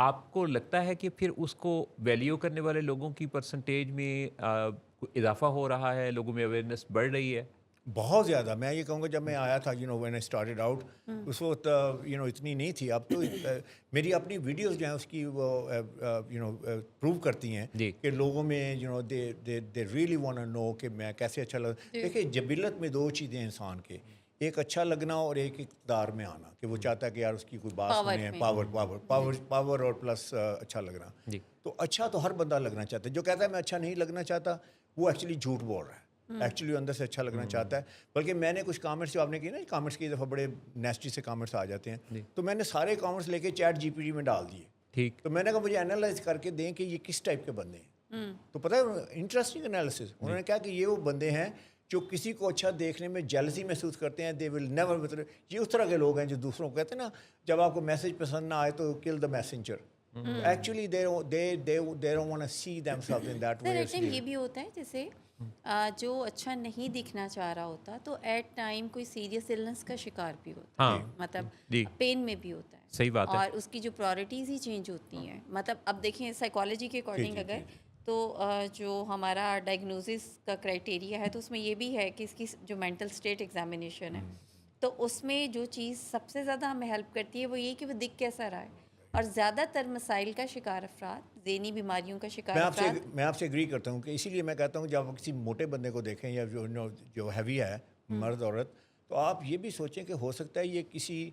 آپ کو لگتا ہے کہ پھر اس کو ویلیو کرنے والے لوگوں کی پرسنٹیج میں اضافہ ہو رہا ہے, لوگوں میں اویئرنیس بڑھ رہی ہے؟ بہت زیادہ. میں یہ کہوں گا جب میں آیا تھا وین آئی اسٹارٹیڈ آؤٹ, اس وقت اتنی نہیں تھی. اب تو میری اپنی ویڈیوز جو ہیں اس کی وہ پروو کرتی ہیں جی. کہ لوگوں میں they really want to know کہ میں کیسے اچھا دیکھیں جبلت میں دو چیزیں انسان کے, ایک اچھا لگنا اور ایک اقتدار میں آنا, کہ وہ چاہتا ہے کہ یار اس کی کوئی بات سنیں, پاور اور پلس اچھا لگنا. تو اچھا تو ہر بندہ لگنا چاہتا ہے. جو کہتا ہے میں اچھا نہیں لگنا چاہتا وہ ایکچولی جھوٹ بول رہا ہے, ایکچولی اندر سے اچھا لگنا چاہتا ہے. بلکہ میں نے کچھ کامنٹس جو آپ نے کی نا, کامنٹس کی دفعہ بڑے نیسٹی سے کامنٹس آ جاتے ہیں, تو میں نے سارے کامنٹس لے کے چیٹ جی پی ٹی میں ڈال دیے. ٹھیک. تو میں نے کہا مجھے انالائز کر کے دیں کہ یہ کس ٹائپ کے بندے ہیں. تو پتہ ہے انٹرسٹنگ انالیسس, انہوں نے کہا کہ یہ وہ بندے ہیں جو کسی کو اچھا دیکھنے میں جیلسی محسوس کرتے ہیں. دے ول نیور, مطلب یہ اس طرح کے لوگ ہیں جو دوسروں کو کہتے ہیں نا, جب آپ کو میسج پسند نہ آئے تو کل the messenger. Actually they don't want to see themselves in that way. یہ بھی ہوتا ہے جیسے جو اچھا نہیں دکھنا چاہ رہا ہوتا تو ایٹ ٹائم کوئی سیریس النس کا شکار بھی ہوتا ہے, مطلب پین میں بھی ہوتا ہے. صحیح بات ہے. اور اس کی جو پرائورٹیز ہی چینج ہوتی ہیں. مطلب اب دیکھیں سائیکالوجی کے اکارڈنگ اگر تو جو ہمارا ڈائگنوزس کا کرائٹیریا ہے تو اس میں یہ بھی ہے کہ اس کی جو مینٹل اسٹیٹ ایگزامینیشن ہے تو اس میں جو چیز سب سے زیادہ ہمیں ہیلپ کرتی ہے وہ یہ کہ وہ دکھ کیسا رہا ہے. اور زیادہ تر مسائل کا شکار افراد, ذہنی بیماریوں کا شکار افراد. میں آپ سے ایگری کرتا ہوں کہ اسی لیے میں کہتا ہوں جب آپ کسی موٹے بندے کو دیکھیں یا جو ہیوی ہے مرد عورت, تو آپ یہ بھی سوچیں کہ ہو سکتا ہے یہ کسی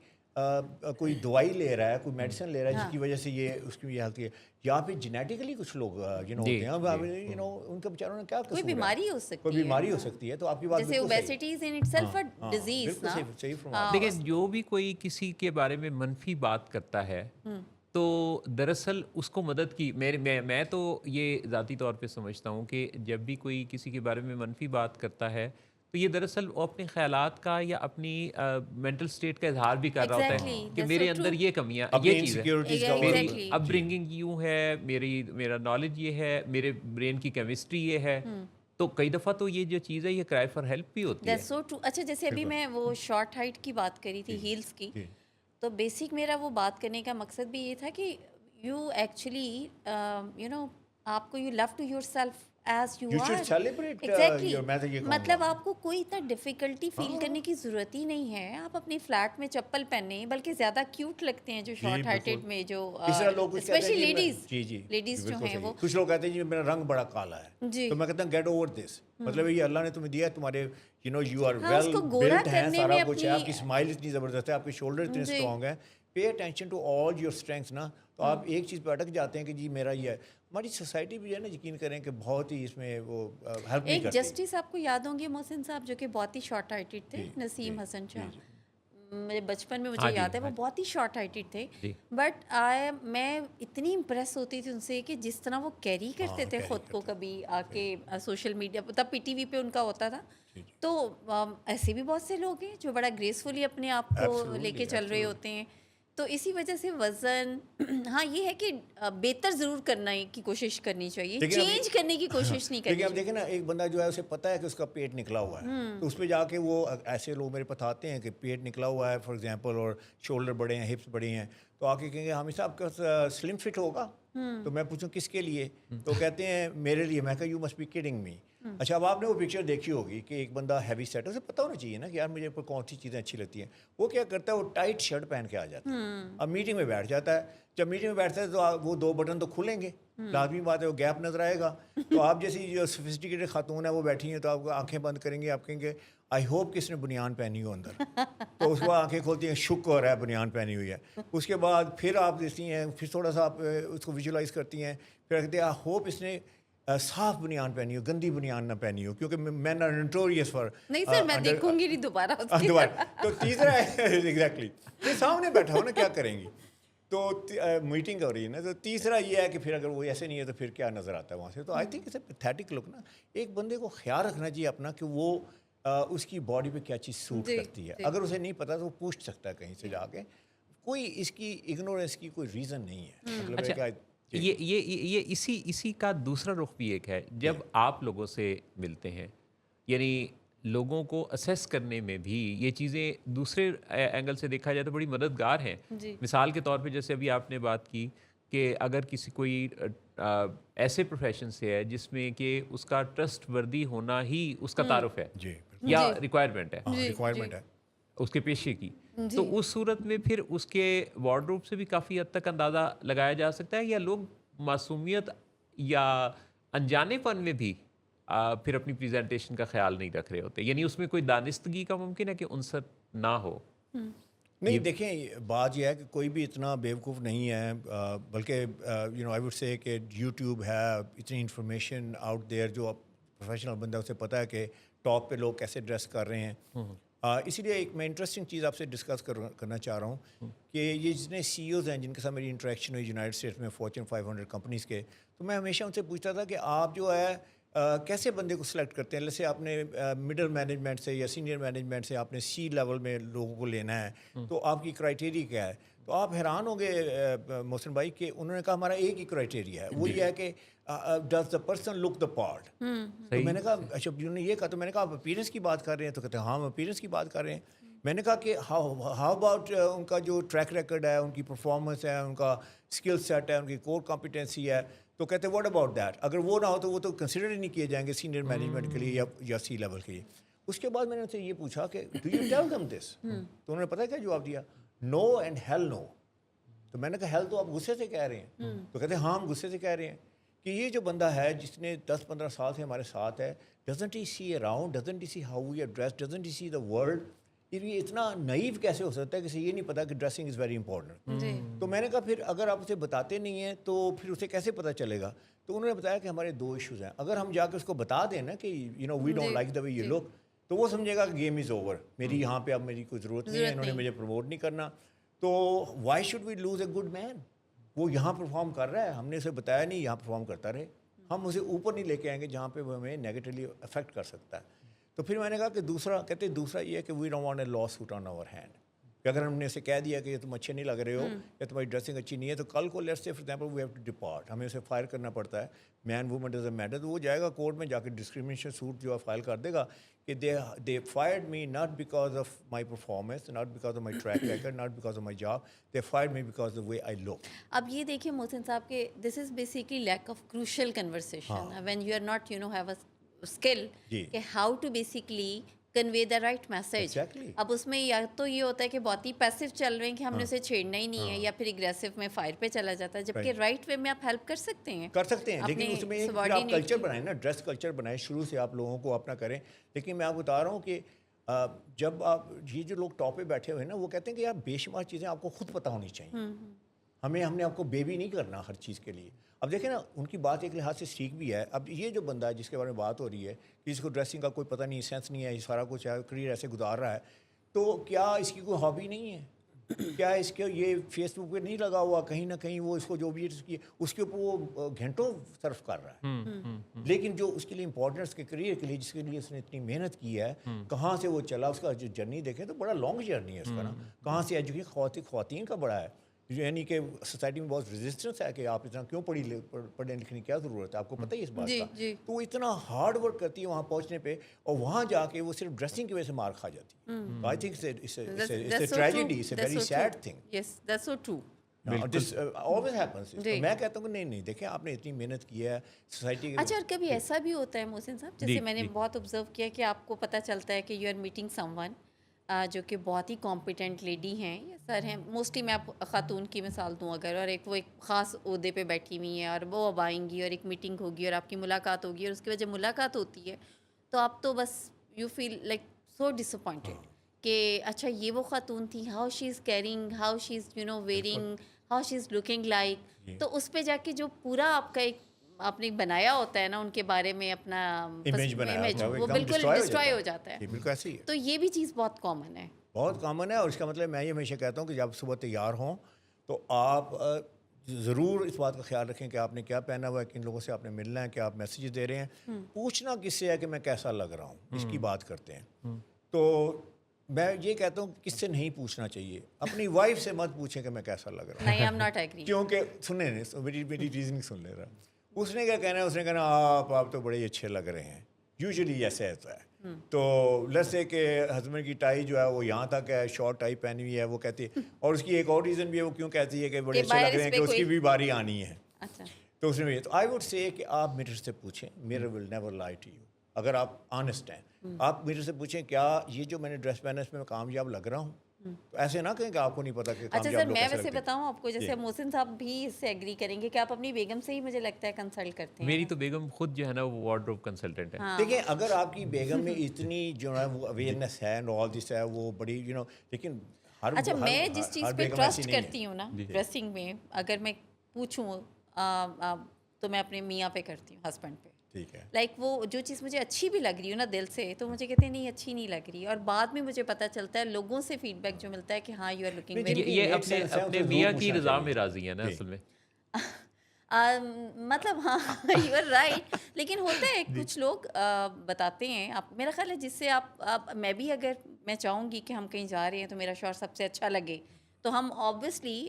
کوئی دوائی لے رہا ہے, کوئی میڈیسن لے رہا ہے جس کی وجہ سے یہ اس کی یہ حالت ہے, یا پھر جینیٹیکلی کچھ لوگ ہوتے ہیں ان کے بیچاروں نے کیا کوئی بیماری ہو سکتی ہے, کوئی بیماری ہو سکتی ہے. تو آپ کی بات جیسے obesity is in itself a disease نا. لیکن جو بھی کوئی کسی کے بارے میں منفی بات کرتا ہے تو دراصل اس کو مدد کی, میں تو یہ ذاتی طور پہ سمجھتا ہوں کہ جب بھی کوئی کسی کے بارے میں منفی بات کرتا ہے تو یہ دراصل وہ اپنے خیالات کا یا اپنی مینٹل سٹیٹ کا اظہار بھی کر رہا ہوتا ہے کہ میرے اندر یہ کمیاں, یہ چیز ہے, میری اپ برنگنگ یوں ہے, میرا نالج یہ ہے, میرے برین کی کیمسٹری یہ ہے. تو کئی دفعہ تو یہ جو چیز ہے یہ کرائے فار ہیلپ بھی ہوتی ہے. That's so true. اچھا جیسے ابھی میں وہ شارٹ ہائٹ کی بات کری تھی, ہیلز کی, تو بیسک میرا وہ بات کرنے کا مقصد بھی یہ تھا کہ یو ایکچولی آپ کو you love to yourself as you are. Exactly, مطلب آپ کو کوئی اتنا ڈیفیکلٹی فیل کرنے کی ضرورت ہی نہیں ہے. آپ اپنے فلیٹ میں چپل پہنے, بلکہ زیادہ کیوٹ لگتے ہیں جو شارٹ ہائٹڈ میں, جو اسپیشلی لیڈیز جو ہیں وہ. کچھ لوگ کہتے ہیں جی میرا رنگ بڑا کالا ہے, تو میں کہتا ہوں گیٹ اوور دس. مطلب یہ اللہ نے تمہیں دیا ہے, تمہارے یو آر ویل بلٹ ہیں, سارا کچھ ہے, آپ کی اسمائل اتنی زبردست ہے, آپ کے شولڈر اتنے اسٹرانگ ہیں. Pay attention to all your strengths نا. تو آپ ایک چیز پہ اٹک جاتے ہیں کہ جی میرا یہ ہے. ہماری سوسائٹی بھی ہے نا, یقین کریں کہ بہت ہی اس میں وہ ہیلپ نہیں کرتی. ایک جسٹس آپ کو یاد ہوں گے محسن صاحب, جو کہ بہت ہی شارٹ ہائٹڈ تھے, نسیم حسن شاہ. میرے بچپن میں مجھے یاد ہے وہ بہت ہی شارٹ ہائٹڈ تھے, بٹ میں اتنی امپریس ہوتی تھی ان سے کہ جس طرح وہ کیری کرتے تھے خود کو. کبھی آ کے سوشل میڈیا تب پی ٹی وی پہ ان کا ہوتا تھا, تو ایسے بھی بہت سے لوگ ہیں جو بڑا گریسفلی اپنے آپ کو لے کے چل رہے ہوتے ہیں. تو اسی وجہ سے وزن, ہاں یہ ہے کہ بہتر ضرور کرنے کی کوشش کرنی چاہیے, چینج کرنے کی کوشش نہیں کرنی. لیکن اب دیکھیں نا, ایک بندہ جو ہے اسے پتہ ہے کہ اس کا پیٹ نکلا ہوا ہے, تو اس پہ جا کے وہ ایسے لوگ میرے پاس آتے ہیں کہ پیٹ نکلا ہوا ہے فار ایگزامپل, اور شولڈر بڑے ہیں, ہپس بڑی ہیں, تو آ کے کہیں گے ہمیشہ آپ کا سلم فٹ ہوگا. تو میں پوچھوں کس کے لیے, تو کہتے ہیں میرے لیے. میں کہا you must be kidding me. اچھا, اب آپ نے وہ پکچر دیکھی ہوگی کہ ایک بندہ ہیوی سیٹ, اسے پتہ ہونا چاہیے نا کہ یار مجھے کون سی چیزیں اچھی لگتی ہیں. وہ کیا کرتا ہے, وہ ٹائٹ شرٹ پہن کے آ جاتا ہے, اب میٹنگ میں بیٹھ جاتا ہے. جب میٹنگ میں بیٹھتا ہے تو وہ 2 بٹن تو کھلیں گے, لازمی بات ہے, وہ گیپ نظر آئے گا. تو آپ جیسی جو سوفسٹیکیٹڈ خاتون ہے وہ بیٹھی ہیں, تو آپ کو آنکھیں بند کریں گے, آپ کہیں گے آئی ہوپ کس نے بنیان پہنی ہو اندر. تو اس کو آنکھیں کھولتی ہیں, شکر ہے بنیان پہنی ہوئی ہے. اس کے بعد پھر آپ دیکھتی ہیں, پھر تھوڑا سا آپ اس کو ویژولائز کرتی ہیں, پھر کہتے ہیں آئی ہوپ اس نے صاف بنیان پہنی ہو, گندی بنیان نہ پہنی ہو, کیونکہ میں نوٹوریس فار. نہیں سر, میں دیکھوں گی نہیں دوبارہ. تو تیسرا ایگزیکٹلی سامنے بیٹھا ہو نا, کیا کریں گی. تو میٹنگ ہو رہی ہے نا, تو تیسرا یہ ہے کہ پھر اگر وہ ایسے نہیں ہے تو پھر کیا نظر آتا ہے وہاں سے. تو آئی تھنک اسے پیتھیٹک لک نا, ایک بندے کو خیال رکھنا چاہیے اپنا کہ وہ اس کی باڈی پہ کیا چیز سوٹ کرتی ہے. اگر اسے نہیں پتا تو وہ پوچھ سکتا ہے کہیں سے جا کے. کوئی اس کی اگنورینس کی کوئی ریزن نہیں ہے. مطلب یہ اسی کا دوسرا رخ بھی ایک ہے, جب آپ لوگوں سے ملتے ہیں, یعنی لوگوں کو اسیس کرنے میں بھی یہ چیزیں دوسرے اینگل سے دیکھا جائے تو بڑی مددگار ہیں. مثال کے طور پہ جیسے ابھی آپ نے بات کی کہ اگر کسی کوئی ایسے پروفیشن سے ہے جس میں کہ اس کا ٹرسٹ وردی ہونا ہی اس کا تعارف ہے جی یا ریکوائرمنٹ ہے ریکوائرمنٹ ہے اس کے پیشے کی، تو اس صورت میں پھر اس کے وارڈروب سے بھی کافی حد تک اندازہ لگایا جا سکتا ہے، یا لوگ معصومیت یا انجانے پن میں بھی پھر اپنی پریزنٹیشن کا خیال نہیں رکھ رہے ہوتے، یعنی اس میں کوئی دانستگی کا ممکن ہے کہ عنصر نہ ہو؟ نہیں دیکھیں، بات یہ ہے کہ کوئی بھی اتنا بیوقوف نہیں ہے، بلکہ آئی وڈ سے کہ یوٹیوب ہے، اتنی انفارمیشن آؤٹ دیئر، جو پروفیشنل بندہ اسے پتہ ہے کہ ٹاپ پہ لوگ کیسے ڈریس کر رہے ہیں. اسی لیے ایک میں انٹرسٹنگ چیز آپ سے ڈسکس کرنا چاہ رہا ہوں کہ یہ جتنے سی اوز ہیں جن کے ساتھ میری انٹریکشن ہوئی یونائٹڈ اسٹیٹس میں فارچون 500 کمپنیز کے، تو میں ہمیشہ ان سے پوچھتا تھا کہ آپ جو ہے کیسے بندے کو سلیکٹ کرتے ہیں. جیسے آپ نے مڈل مینجمنٹ سے یا سینئر مینجمنٹ سے آپ نے سی لیول میں لوگوں کو لینا ہے، تو آپ کی کرائٹیریا کیا ہے؟ تو آپ حیران ہوں گے محسن بھائی کہ انہوں نے کہا ہمارا ایک ہی کرائٹیریا ہے، وہ یہ ہے کہ does the person look the part. تو میں نے کہا اچھا انہوں نے یہ کہا، تو میں نے کہا آپ اپیرنس کی بات کر رہے ہیں؟ تو کہتے ہیں ہاں ہم اپیرنس کی بات کر رہے ہیں. میں نے کہا کہ ہاؤ اباؤٹ ان کا جو ٹریک ریکرڈ ہے، ان کی پرفارمنس ہے، ان کا اسکل سیٹ ہے، ان کی کور کمپیٹنسی ہے. تو کہتے ہیں واٹ اباؤٹ دیٹ؟ اگر وہ نہ ہو تو وہ تو کنسیڈر ہی نہیں کیے جائیں گے سینئر مینجمنٹ کے لیے یا سی لیول کے لیے. اس کے بعد میں نے ان سے یہ پوچھا کہ ڈو یو ٹیل دم دس؟ تو انہوں نے پتہ کیا جواب دیا؟ نو اینڈ ہیل نو. تو میں نے کہا ہیل تو آپ غصے سے کہہ رہے ہیں؟ تو کہتے ہیں ہاں ہم غصے سے کہہ رہے ہیں کہ یہ جو بندہ ہے جس نے 10-15 سال سے ہمارے ساتھ ہے، doesn't he see around, doesn't he see how we are dress, doesn't he see the world. یہ اتنا نائیو کیسے ہو سکتا ہے کہ اسے یہ نہیں پتا کہ ڈریسنگ از ویری امپورٹنٹ. تو میں نے کہا پھر اگر آپ اسے بتاتے نہیں ہیں تو پھر اسے کیسے پتہ چلے گا؟ تو انہوں نے بتایا کہ ہمارے 2 ایشوز ہیں. اگر ہم جا کے اس کو بتا دیں نا کہ we don't like the way you look, تو وہ سمجھے گا کہ گیم از اوور، میری یہاں پہ اب میری کوئی ضرورت نہیں ہے، انہوں نے مجھے پروموٹ نہیں کرنا. تو why should we lose a good man? وہ یہاں پرفارم کر رہا ہے، ہم نے اسے بتایا نہیں، یہاں پرفارم کرتا رہے. ہم اسے اوپر نہیں لے کے آئیں گے جہاں پہ وہ ہمیں نیگیٹولی افیکٹ کر سکتا ہے. تو پھر میں نے کہا کہ دوسرا یہ ہے کہ we don't want a lawsuit on our hand. کہ اگر ہم نے اسے کہہ دیا کہ یہ تم اچھے نہیں لگ رہے ہو یا تمہاری ڈریسنگ اچھی نہیں ہے، تو کل کو let's say for example we have to depart, ہمیں اسے فائر کرنا پڑتا ہے. Man woman doesn't matter. تو وہ جائے گا کورٹ میں جا کے ڈسکریمنیشن سوٹ جو ہے فائل کر دے گا کہ they fired me not because of my performance, not because of my track record, not because of my job, they fired me because of the way I look. اب یہ دیکھیں محسن صاحب کہ this is basically lack of crucial conversation when you are not have a skill کہ how to basically convey the right message. اب اس میں یا تو یہ ہوتا ہے کہ بہت ہی پیسو چل رہے ہیں کہ ہم نے اسے چھیڑنا ہی نہیں ہے، یا پھر اگریسو میں فائر پہ چلا جاتا ہے، جبکہ رائٹ وے میں آپ ہیلپ کر سکتے ہیں. لیکن اس میں آپ کلچر بنائیں نا، ڈریس کلچر بنائیں، شروع سے آپ لوگوں کو اپنا کریں. لیکن میں آپ کو بتا رہا ہوں کہ جب آپ یہ جو لوگ ٹاپ پہ بیٹھے ہوئے ہیں نا، وہ کہتے ہیں کہ یار بے شمار چیزیں آپ کو خود پتہ ہونی چاہیے، ہم نے آپ کو بیبی نہیں کرنا ہر چیز کے لیے. اب دیکھیں نا، ان کی بات ایک لحاظ سے ٹھیک بھی ہے. اب یہ جو بندہ ہے جس کے بارے میں بات ہو رہی ہے کہ اس کو ڈریسنگ کا کوئی پتہ نہیں، سینس نہیں ہے، یہ سارا کچھ ہے، کریئر ایسے گزار رہا ہے، تو کیا اس کی کوئی ہابی نہیں ہے؟ کیا اس کے یہ فیس بک پہ نہیں لگا ہوا کہیں نہ کہیں وہ اس کو جو بھی اس کے اوپر وہ گھنٹوں صرف کر رہا ہے؟ لیکن جو اس کے لیے امپورٹنس کے کریئر کے لیے جس کے لیے اس نے اتنی محنت کی ہے، کہاں سے وہ چلا، اس کا جو جرنی دیکھیں تو بڑا لانگ جرنی ہے اس کا نا. کہاں سے ایجوکیشن خواتین کا بڑا ہے، یعنی کہ سوسائٹی میں بہت ریزسٹنس ہے کہ آپ اتنا کیوں پڑھنے لکھنے کی کیا ضرورت ہے، آپ کو پتہ ہی اس بات کا. تو وہ اتنا ہارڈ ورک کرتی ہے وہاں پہنچنے پہ، اور وہاں جا کے وہ صرف ڈریسنگ کی وجہ سے مار کھا جاتی ہے. I think it's a tragedy, it's a very sad thing. Yes that's so true. This always happens. میں کہتا ہوں کہ نہیں دیکھیں آپ نے اتنی محنت کی ہے سوسائٹی کے. اچھا، اور کبھی ایسا بھی ہوتا ہے محسن صاحب، جیسے میں نے بہت آبزرو کیا کہ آپ کو پتہ چلتا ہے کہ you are meeting some جو کہ بہت ہی کمپیٹنٹ لیڈی ہیں یا سر ہیں، موسٹلی میں آپ خاتون کی مثال دوں اگر، اور ایک خاص عہدے پہ بیٹھی ہوئی ہیں اور وہ اب آئیں گی اور ایک میٹنگ ہوگی اور آپ کی ملاقات ہوگی، اور اس کی وجہ ملاقات ہوتی ہے تو آپ تو بس you feel like so disappointed کہ اچھا یہ وہ خاتون تھی، how she is caring, how she is wearing, how she is looking like. تو اس پہ جا کے جو پورا آپ کا ایک آپ نے بنایا ہوتا ہے نا ان کے بارے میں اپنا امیج، وہ بالکل ڈسٹرائے ہو جاتا ہے. بالکل ایسے ہی ہے. تو یہ بھی چیز بہت کامن ہے، بہت کامن ہے. اور اس کا مطلب میں یہ ہمیشہ کہتا ہوں کہ جب صبح تیار ہوں تو آپ ضرور اس بات کا خیال رکھیں کہ آپ نے کیا پہنا ہوا ہے، کن لوگوں سے آپ نے ملنا ہے، کیا آپ میسیجز دے رہے ہیں. پوچھنا کس سے ہے کہ میں کیسا لگ رہا ہوں، اس کی بات کرتے ہیں. تو میں یہ کہتا ہوں کہ کس سے نہیں پوچھنا چاہیے، اپنی وائف سے مت پوچھیں کہ میں کیسا لگ رہا ہوں. نہیں، آئی ایم ناٹ ایگری. کیونکہ سنیں میری ریزننگ سن لے رہا. اس نے کیا کہنا ہے، اس نے کہنا آپ تو بڑے ہی اچھے لگ رہے ہیں. یوزلی ایسے ہوتا ہے. تو لیٹس سے کہ ہسبینڈ کی ٹائی جو ہے وہ یہاں تک ہے, شارٹ ٹائی پہنی ہوئی ہے, وہ کہتی ہے, اور اس کی ایک اور ریزن بھی ہے, وہ کیوں کہتی ہے کہ بڑے اچھے لگ رہے ہیں کہ اس کی بھی باری آنی ہے. اچھا تو اس نے تو آئی ووڈ سے کہ آپ میرر سے پوچھیں, mirror will never lie to you. اگر آپ آنےسٹ ہیں, آپ میرر سے پوچھیں کیا یہ جو میں نے ڈریس پہنا ہے اس میں کامیاب لگ رہا ہوں. تو ایسے نہ کہیں کہ آپ کو نہیں پتا کہ اچھا کامیاب سر, لوگ میں کیسے ویسے لگتے ہیں. بتاؤں آپ کو, جیسے محسن صاحب بھی اس سے ایگری کریں گے کہ آپ اپنی بیگم سے ہی مجھے لگتا ہے کنسلٹ کرتے ہیں. میری تو بیگم خود جو ہے نا وہ وارڈروب کنسلٹنٹ ہے. دیکھیں اگر آپ کی بیگم میں اتنی جو ہے وہ اویئرنیس ہے اینڈ آل دس ہے, وہ بڑی لیکن اچھا میں جس چیز پہ ٹرسٹ کرتی ہوں نا جی. ڈریسنگ میں, اگر میں پوچھوں تو میں اپنے میاں پہ کرتی ہوں, ہسبینڈ پہ. ٹھیک ہے, لائک وہ جو چیز مجھے اچھی بھی لگ رہی ہو نا دل سے, تو مجھے کہتے ہیں نہیں اچھی نہیں لگ رہی, اور بعد میں مجھے پتہ چلتا ہے لوگوں سے فیڈ بیک جو ملتا ہے کہ ہاں یو آر لکنگ ویری. یہ اپنے میاں کی رضا میں راضی ہے نا اصل میں. مطلب ہاں یو آر رائٹ, لیکن ہوتا ہے کچھ لوگ بتاتے ہیں, آپ میرا خیال ہے جس سے آپ میں بھی اگر میں چاہوں گی کہ ہم کہیں جا رہے ہیں تو میرا شوہر سب سے اچھا لگے, تو ہم آبویسلی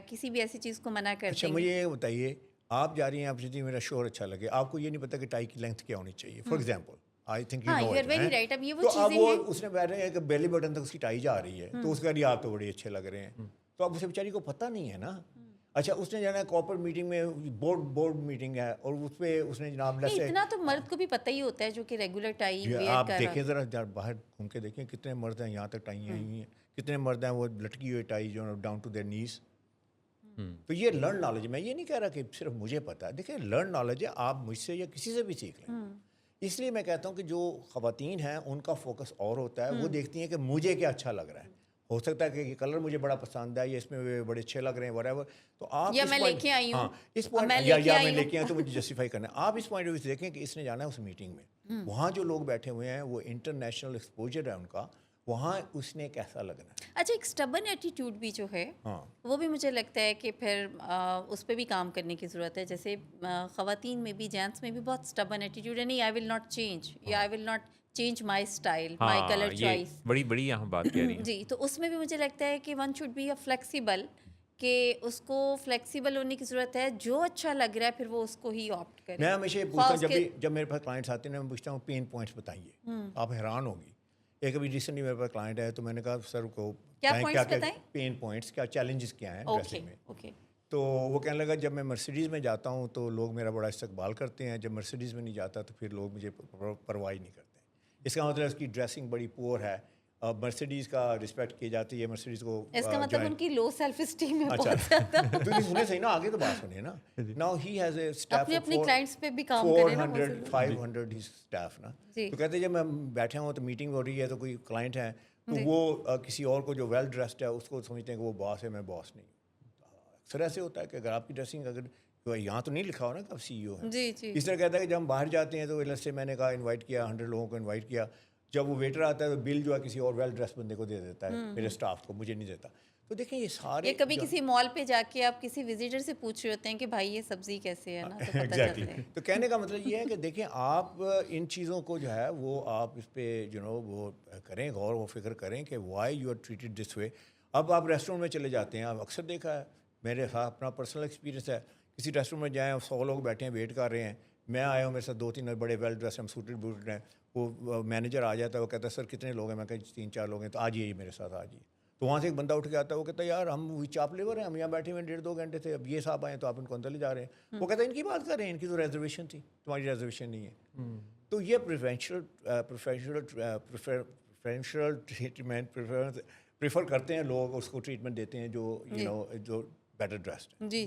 کسی بھی ایسی چیز کو منع کر اچھا دیں مجھے گے. یہ بتائیے, آپ جا رہی ہیں, آپ سے میرا شوہر اچھا لگے, آپ کو یہ نہیں پتا کہ ٹائی کی لینتھ کیا ہونی چاہیے, for example I think you ہاں نو یو آر ویری رائٹ. اب یہ وہ تو اب چیزیں وہ ہیں, اس نے بیٹھ رہے ہیں کہ بیلی بٹن تک اس کی ٹائی جا رہی ہے, تو اس کا لیے آپ تو بڑے اچھے لگ رہے ہیں, تو اب اسے بیچاری کو پتہ نہیں ہے نا. اچھا اس نے جانا ہے کارپوریٹ میٹنگ میں, بورڈ میٹنگ ہے, اور اس پہ اس نے جناب نہیں اتنا تو مرد کو بھی پتہ ہی ہوتا ہے جو کہ ریگولر ٹائی ویئر آپ کر رہا دیکھیں ذرا باہر گھوم کے دیکھیں کتنے مرد ہیں یہاں تک ٹائیں ہوئی ہیں, کتنے مرد ہیں وہ لٹکی ہوئی ٹائی جو ڈاؤن ٹو دیئر نیز. تو یہ لرن نالج ہے, میں یہ نہیں کہہ رہا کہ صرف مجھے پتا ہے, دیکھیں لرن نالج ہے, آپ مجھ سے یا کسی سے بھی سیکھ لیں. اس لیے میں کہتا ہوں کہ جو خواتین ہیں ان کا فوکس اور ہوتا ہے, وہ دیکھتی ہیں کہ مجھے کیا اچھا لگ رہا ہے, ہو سکتا ہے کہ یہ کلر مجھے بڑا پسند ہے, یا اس میں بڑے اچھے لگ رہے ہیں whatever, تو آپ یا میں لے کے آئی ہوں, اس پوائنٹ یا میں لے کے آئی تو مجھے جسٹیفائی کرنا ہے. آپ اس پوائنٹ آف ویو سے دیکھیں کہ اس نے جانا ہے اس میٹنگ میں, وہاں جو لوگ بیٹھے ہوئے ہیں وہ انٹرنیشنل ایکسپوجر ہے ان کا, وہاں اس نے کیسا لگنا ہے. اچھا ایک اسٹبن ایٹیٹیوڈ بھی جو ہے وہ بھی مجھے لگتا ہے کہ پھر اس پہ بھی کام کرنے کی ضرورت ہے. جیسے خواتین میں بھی جینٹس میں بھی بہت اسٹبن ایٹیٹیوڈ ہے, نہیں آئی ول ناٹ چینج, یا I will not change my style, my colour choice. بڑی اہم بات کہہ رہی ہیں. جی, تو اس میں بھی مجھے لگتا ہے کہ one should be a flexible, کہ اس کو فلیکسیبل ہونے کی ضرورت ہے, جو اچھا لگ رہا ہے پھر وہ اس کو ہی آپٹ کرے. میں ہمیشہ یہ پوچھتا ہوں جب میرے پاس کلائنٹس آتے ہیں, میں پوچھتا ہوں پین پوائنٹس بتائیے, آپ حیران ہوگی. ایک ابھی ریسنٹلی میرے پاس کلائنٹ ہے, تو میں نے کہا سر کو کیا پین پوائنٹس کیا چیلنجز کیا ہیں ڈریسنگ میں. اوکے, تو وہ کہنے لگا جب میں مرسیڈیز میں جاتا ہوں تو لوگ میرا بڑا استقبال کرتے ہیں, جب مرسیڈیز میں نہیں جاتا تو پھر لوگ مجھے پرواہ نہیں کرتے. اس کا مطلب اس کی ڈریسنگ بڑی پور ہے, مرسیڈیز کا رسپیکٹ کی جاتی ہے, مرسیڈیز کو اس کا مطلب ان کی لو سیلف اسٹیم ہے بہت زیادہ. تو سنے صحیح نا, آگے تو بات سنیے نا. Now he has a staff اپنے کلائنٹس پہ بھی کام کرے نا, 500 ہی اسٹاف نا. تو کہتے ہیں جب میں بیٹھا ہوں تو میٹنگ ہو رہی ہے, تو کوئی کلائنٹ ہے تو وہ کسی اور کو جو ویل ڈریسڈ ہے اس کو سمجھتے ہیں کہ وہ باس ہے, میں باس نہیں. اکثر ایسے ہوتا ہے کہ اگر آپ کی ڈریسنگ اگر یہاں تو نہیں لکھا ہو نا کہ آپ CEO ہیں, اس طرح کہتا ہے کہ جب ہم باہر جاتے ہیں تو لیٹس سے میں نے کہا انوائٹ کیا 100 لوگوں کو انوائٹ کیا, جب وہ ویٹر آتا ہے تو بل جو ہے کسی اور ویل ڈریس بندے کو دے دیتا ہے, میرے اسٹاف کو, مجھے نہیں دیتا. تو دیکھیں یہ سارے, کبھی کسی مال پہ جا کے آپ کسی وزٹر سے پوچھ رہے ہوتے ہیں کہ بھائی یہ سبزی کیسے ہے نا, تو پتہ چلتا ہے. تو کہنے کا مطلب یہ ہے کہ دیکھیں آپ ان چیزوں کو جو ہے وہ آپ اس پہ وہ کریں, غور و فکر کریں کہ وائی یو آر ٹریٹڈ دس وے. اب آپ ریسٹورینٹ میں چلے جاتے ہیں, آپ اکثر دیکھا ہے, میرے ساتھ اپنا پرسنل ایکسپیرینس ہے, کسی ریسٹورینٹ میں جائیں 100 لوگ بیٹھے ہیں ویٹ کر رہے ہیں, میں آیا ہوں, میرے ساتھ 2-3 بڑے ویل ڈریس ہیں, سوٹڈ بوٹڈ ہیں, وہ مینیجر آ جاتا ہے, وہ کہتا ہے سر کتنے لوگ ہیں, میں کہا 3-4 لوگ ہیں, تو آج یہ میرے ساتھ آجیے. تو وہاں سے ایک بندہ اٹھ کے آتا ہے, وہ کہتا ہے یار ہم وہی چاپ لیور ہیں, ہم یہاں بیٹھے ہوئے 1.5-2 گھنٹے تھے, اب یہ صاحب آئے تو آپ ان کو اندر لے جا رہے ہیں. وہ کہتا ہے ان کی بات کر رہے ہیں, ان کی تو ریزرویشن تھی, تمہاری ریزرویشن نہیں ہے. تو یہ پریفرینشیل ٹریٹمنٹ پریفر کرتے ہیں لوگ, اس کو ٹریٹمنٹ دیتے ہیں جو جو بیٹر ڈریسڈ. جی.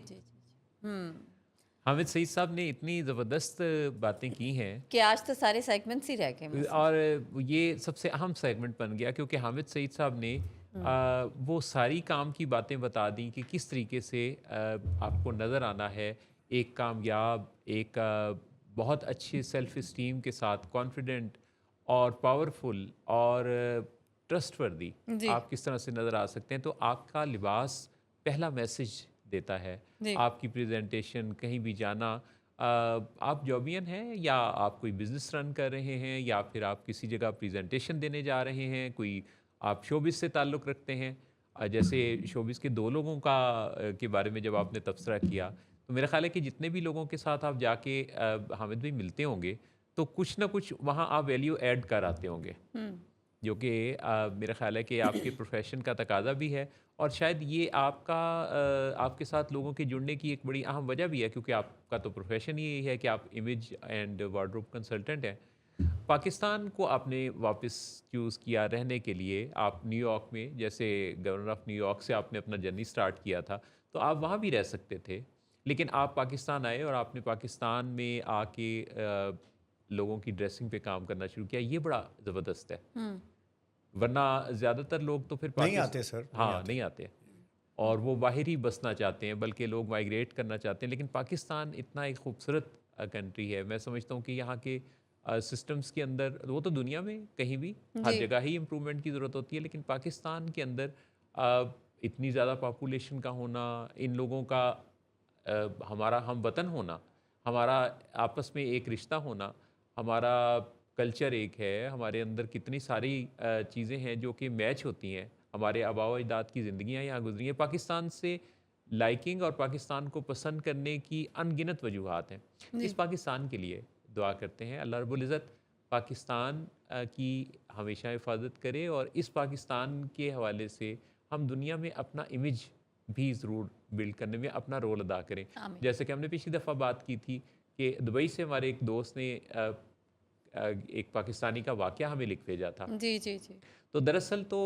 حامد سعید صاحب نے اتنی زبردست باتیں کی ہیں کہ آج تو سارے سیگمنٹس ہی رہ گئے, اور یہ سب سے اہم سیگمنٹ بن گیا, کیونکہ حامد سعید صاحب نے وہ ساری کام کی باتیں بتا دیں کہ کس طریقے سے آپ کو نظر آنا ہے ایک کامیاب, ایک بہت اچھی سیلف اسٹیم کے ساتھ, کانفیڈنٹ اور پاورفل اور ٹرسٹ وردی آپ کس طرح سے نظر آ سکتے ہیں. تو آپ کا لباس پہلا میسج دیتا ہے. آپ کی پریزنٹیشن, کہیں بھی جانا, آپ جابین ہیں یا آپ کوئی بزنس رن کر رہے ہیں, یا پھر آپ کسی جگہ پریزنٹیشن دینے جا رہے ہیں, کوئی آپ شوبز سے تعلق رکھتے ہیں. جیسے شوبز کے 2 لوگوں کے بارے میں جب آپ نے تبصرہ کیا, تو میرا خیال ہے کہ جتنے بھی لوگوں کے ساتھ آپ جا کے حامد بھائی ملتے ہوں گے, تو کچھ نہ کچھ وہاں آپ ویلیو ایڈ کر آتے ہوں گے، جو کہ میرا خیال ہے کہ آپ کے پروفیشن کا تقاضا بھی ہے، اور شاید یہ آپ کا آپ کے ساتھ لوگوں کے جڑنے کی ایک بڑی اہم وجہ بھی ہے، کیونکہ آپ کا تو پروفیشن ہی یہی ہے کہ آپ امیج اینڈ وارڈروب کنسلٹنٹ ہیں۔ پاکستان کو آپ نے واپس چوز کیا رہنے کے لیے، آپ نیو یارک میں، جیسے گورنر آف نیو یارک سے آپ نے اپنا جرنی سٹارٹ کیا تھا، تو آپ وہاں بھی رہ سکتے تھے، لیکن آپ پاکستان آئے اور آپ نے پاکستان میں آ کے لوگوں کی ڈریسنگ پہ کام کرنا شروع کیا۔ یہ بڑا زبردست ہے، ورنہ زیادہ تر لوگ تو پھر نہیں آتے سر، ہاں نہیں آتے، اور وہ باہر ہی بسنا چاہتے ہیں، بلکہ لوگ مائیگریٹ کرنا چاہتے ہیں۔ لیکن پاکستان اتنا ایک خوبصورت کنٹری ہے، میں سمجھتا ہوں کہ یہاں کے سسٹمز کے اندر، وہ تو دنیا میں کہیں بھی ہر جگہ ہی امپرومنٹ کی ضرورت ہوتی ہے، لیکن پاکستان کے اندر اتنی زیادہ پاپولیشن کا ہونا، ان لوگوں کا ہمارا ہم وطن ہونا، ہمارا آپس میں ایک رشتہ ہونا، ہمارا کلچر ایک ہے، ہمارے اندر کتنی ساری چیزیں ہیں جو کہ میچ ہوتی ہیں، ہمارے آباء و اجداد کی زندگیاں یہاں گزری ہیں۔ پاکستان سے لائکنگ اور پاکستان کو پسند کرنے کی ان گنت وجوہات ہیں۔ اس پاکستان کے لیے دعا کرتے ہیں اللہ رب العزت پاکستان کی ہمیشہ حفاظت کرے، اور اس پاکستان کے حوالے سے ہم دنیا میں اپنا امیج بھی ضرور بلڈ کرنے میں اپنا رول ادا کریں۔ جیسے کہ ہم نے پچھلی دفعہ بات کی تھی کہ دبئی سے ہمارے ایک دوست نے ایک پاکستانی کا واقعہ ہمیں لکھ بھیجا تھا۔ جی جی جی، تو دراصل تو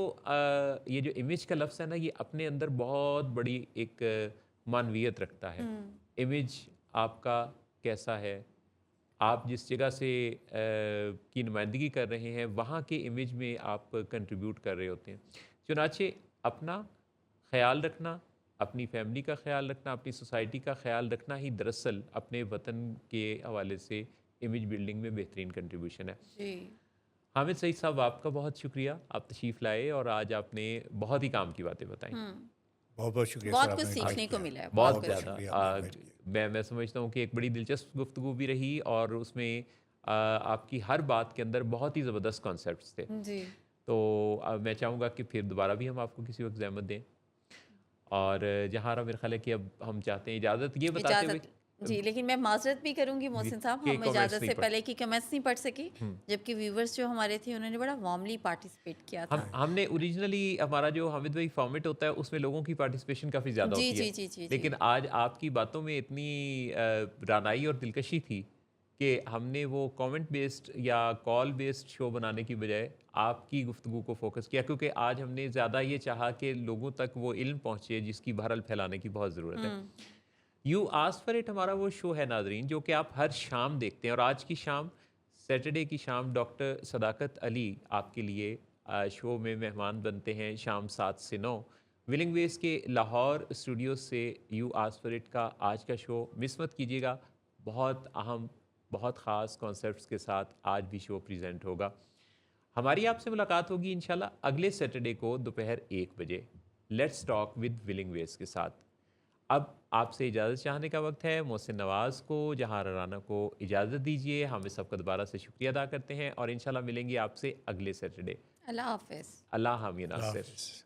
یہ جو امیج کا لفظ ہے نا، یہ اپنے اندر بہت بڑی ایک معنویت رکھتا ہے۔ امیج آپ کا کیسا ہے، آپ جس جگہ سے کی نمائندگی کر رہے ہیں، وہاں کے امیج میں آپ کنٹریبیوٹ کر رہے ہوتے ہیں۔ چنانچہ اپنا خیال رکھنا، اپنی فیملی کا خیال رکھنا، اپنی سوسائٹی کا خیال رکھنا ہی دراصل اپنے وطن کے حوالے سے امیج بلڈنگ میں بہترین کنٹریبیوشن ہے۔ جی حامد سعید صاحب، آپ کا بہت شکریہ، آپ تشریف لائے اور آج آپ نے بہت ہی کام کی باتیں بتائیں۔ بہت بہت شکریہ سر، بہت آپ کچھ نے سیکھنے کو ملا ہے، بہت کچھ۔ زیادہ شکریہ آپ نے invite کیا۔ میں سمجھتا ہوں کہ ایک بڑی دلچسپ گفتگو بھی رہی، اور اس میں آپ کی ہر بات کے اندر بہت ہی زبردست کانسیپٹس تھے۔ جی، تو میں چاہوں گا کہ پھر دوبارہ بھی ہم آپ کو کسی وقت زحمت دیں، اور جہاں میرا خیال ہے کہ اب ہم چاہتے ہیں اجازت یہ بتاتے ہوئے اجازت جی، لیکن میں معذرت بھی کروں گی محسن صاحب، کہ ہم comments اجازت نہیں سے پڑھ پہلے کی کمنٹس نہیں پڑھ سکی، جبکہ ویورز جو ہمارے تھے انہوں نے بڑا وارملی پارٹیسپیٹ کیا تھا۔ ہم نے اوریجنلی ہمارا جو حامد بھائی فارمیٹ ہوتا ہے اس میں لوگوں کی پارٹیسپیشن کافی زیادہ جی ہوتی جی ہے، جی جی، لیکن آج آپ کی باتوں میں اتنی رانائی اور دلکشی تھی کہ ہم نے وہ کامنٹ بیسڈ یا کال بیسڈ شو بنانے کی بجائے آپ کی گفتگو کو فوکس کیا، کیونکہ آج ہم نے زیادہ یہ چاہا کہ لوگوں تک وہ علم پہنچے جس کی بہرحال پھیلانے کی بہت ضرورت ہے۔ یو آسک فار اٹ ہمارا وہ شو ہے ناظرین، جو کہ آپ ہر شام دیکھتے ہیں، اور آج کی شام، سیٹرڈے کی شام، ڈاکٹر صداقت علی آپ کے لیے شو میں مہمان بنتے ہیں شام 7 سے 9 ولنگ ویز کے لاہور اسٹوڈیو سے۔ یو آسک فار اٹ کا آج کا شو مس مت کیجیے گا، بہت اہم، بہت خاص کانسیپٹس کے ساتھ آج بھی شو پریزنٹ ہوگا۔ ہماری آپ سے ملاقات ہوگی انشاءاللہ اگلے سیٹرڈے کو دوپہر 1 بجے لیٹس ٹاک ود ولنگ ویز کے ساتھ۔ اب آپ سے اجازت چاہنے کا وقت ہے۔ محسن نواز کو، جہاں رانا کو اجازت دیجیے، ہم اس سب کا دوبارہ سے شکریہ ادا کرتے ہیں، اور انشاءاللہ ملیں گے آپ سے اگلے سیٹرڈے۔ اللہ حافظ۔ اللہ حامی اللہ ناصر۔ حافظ۔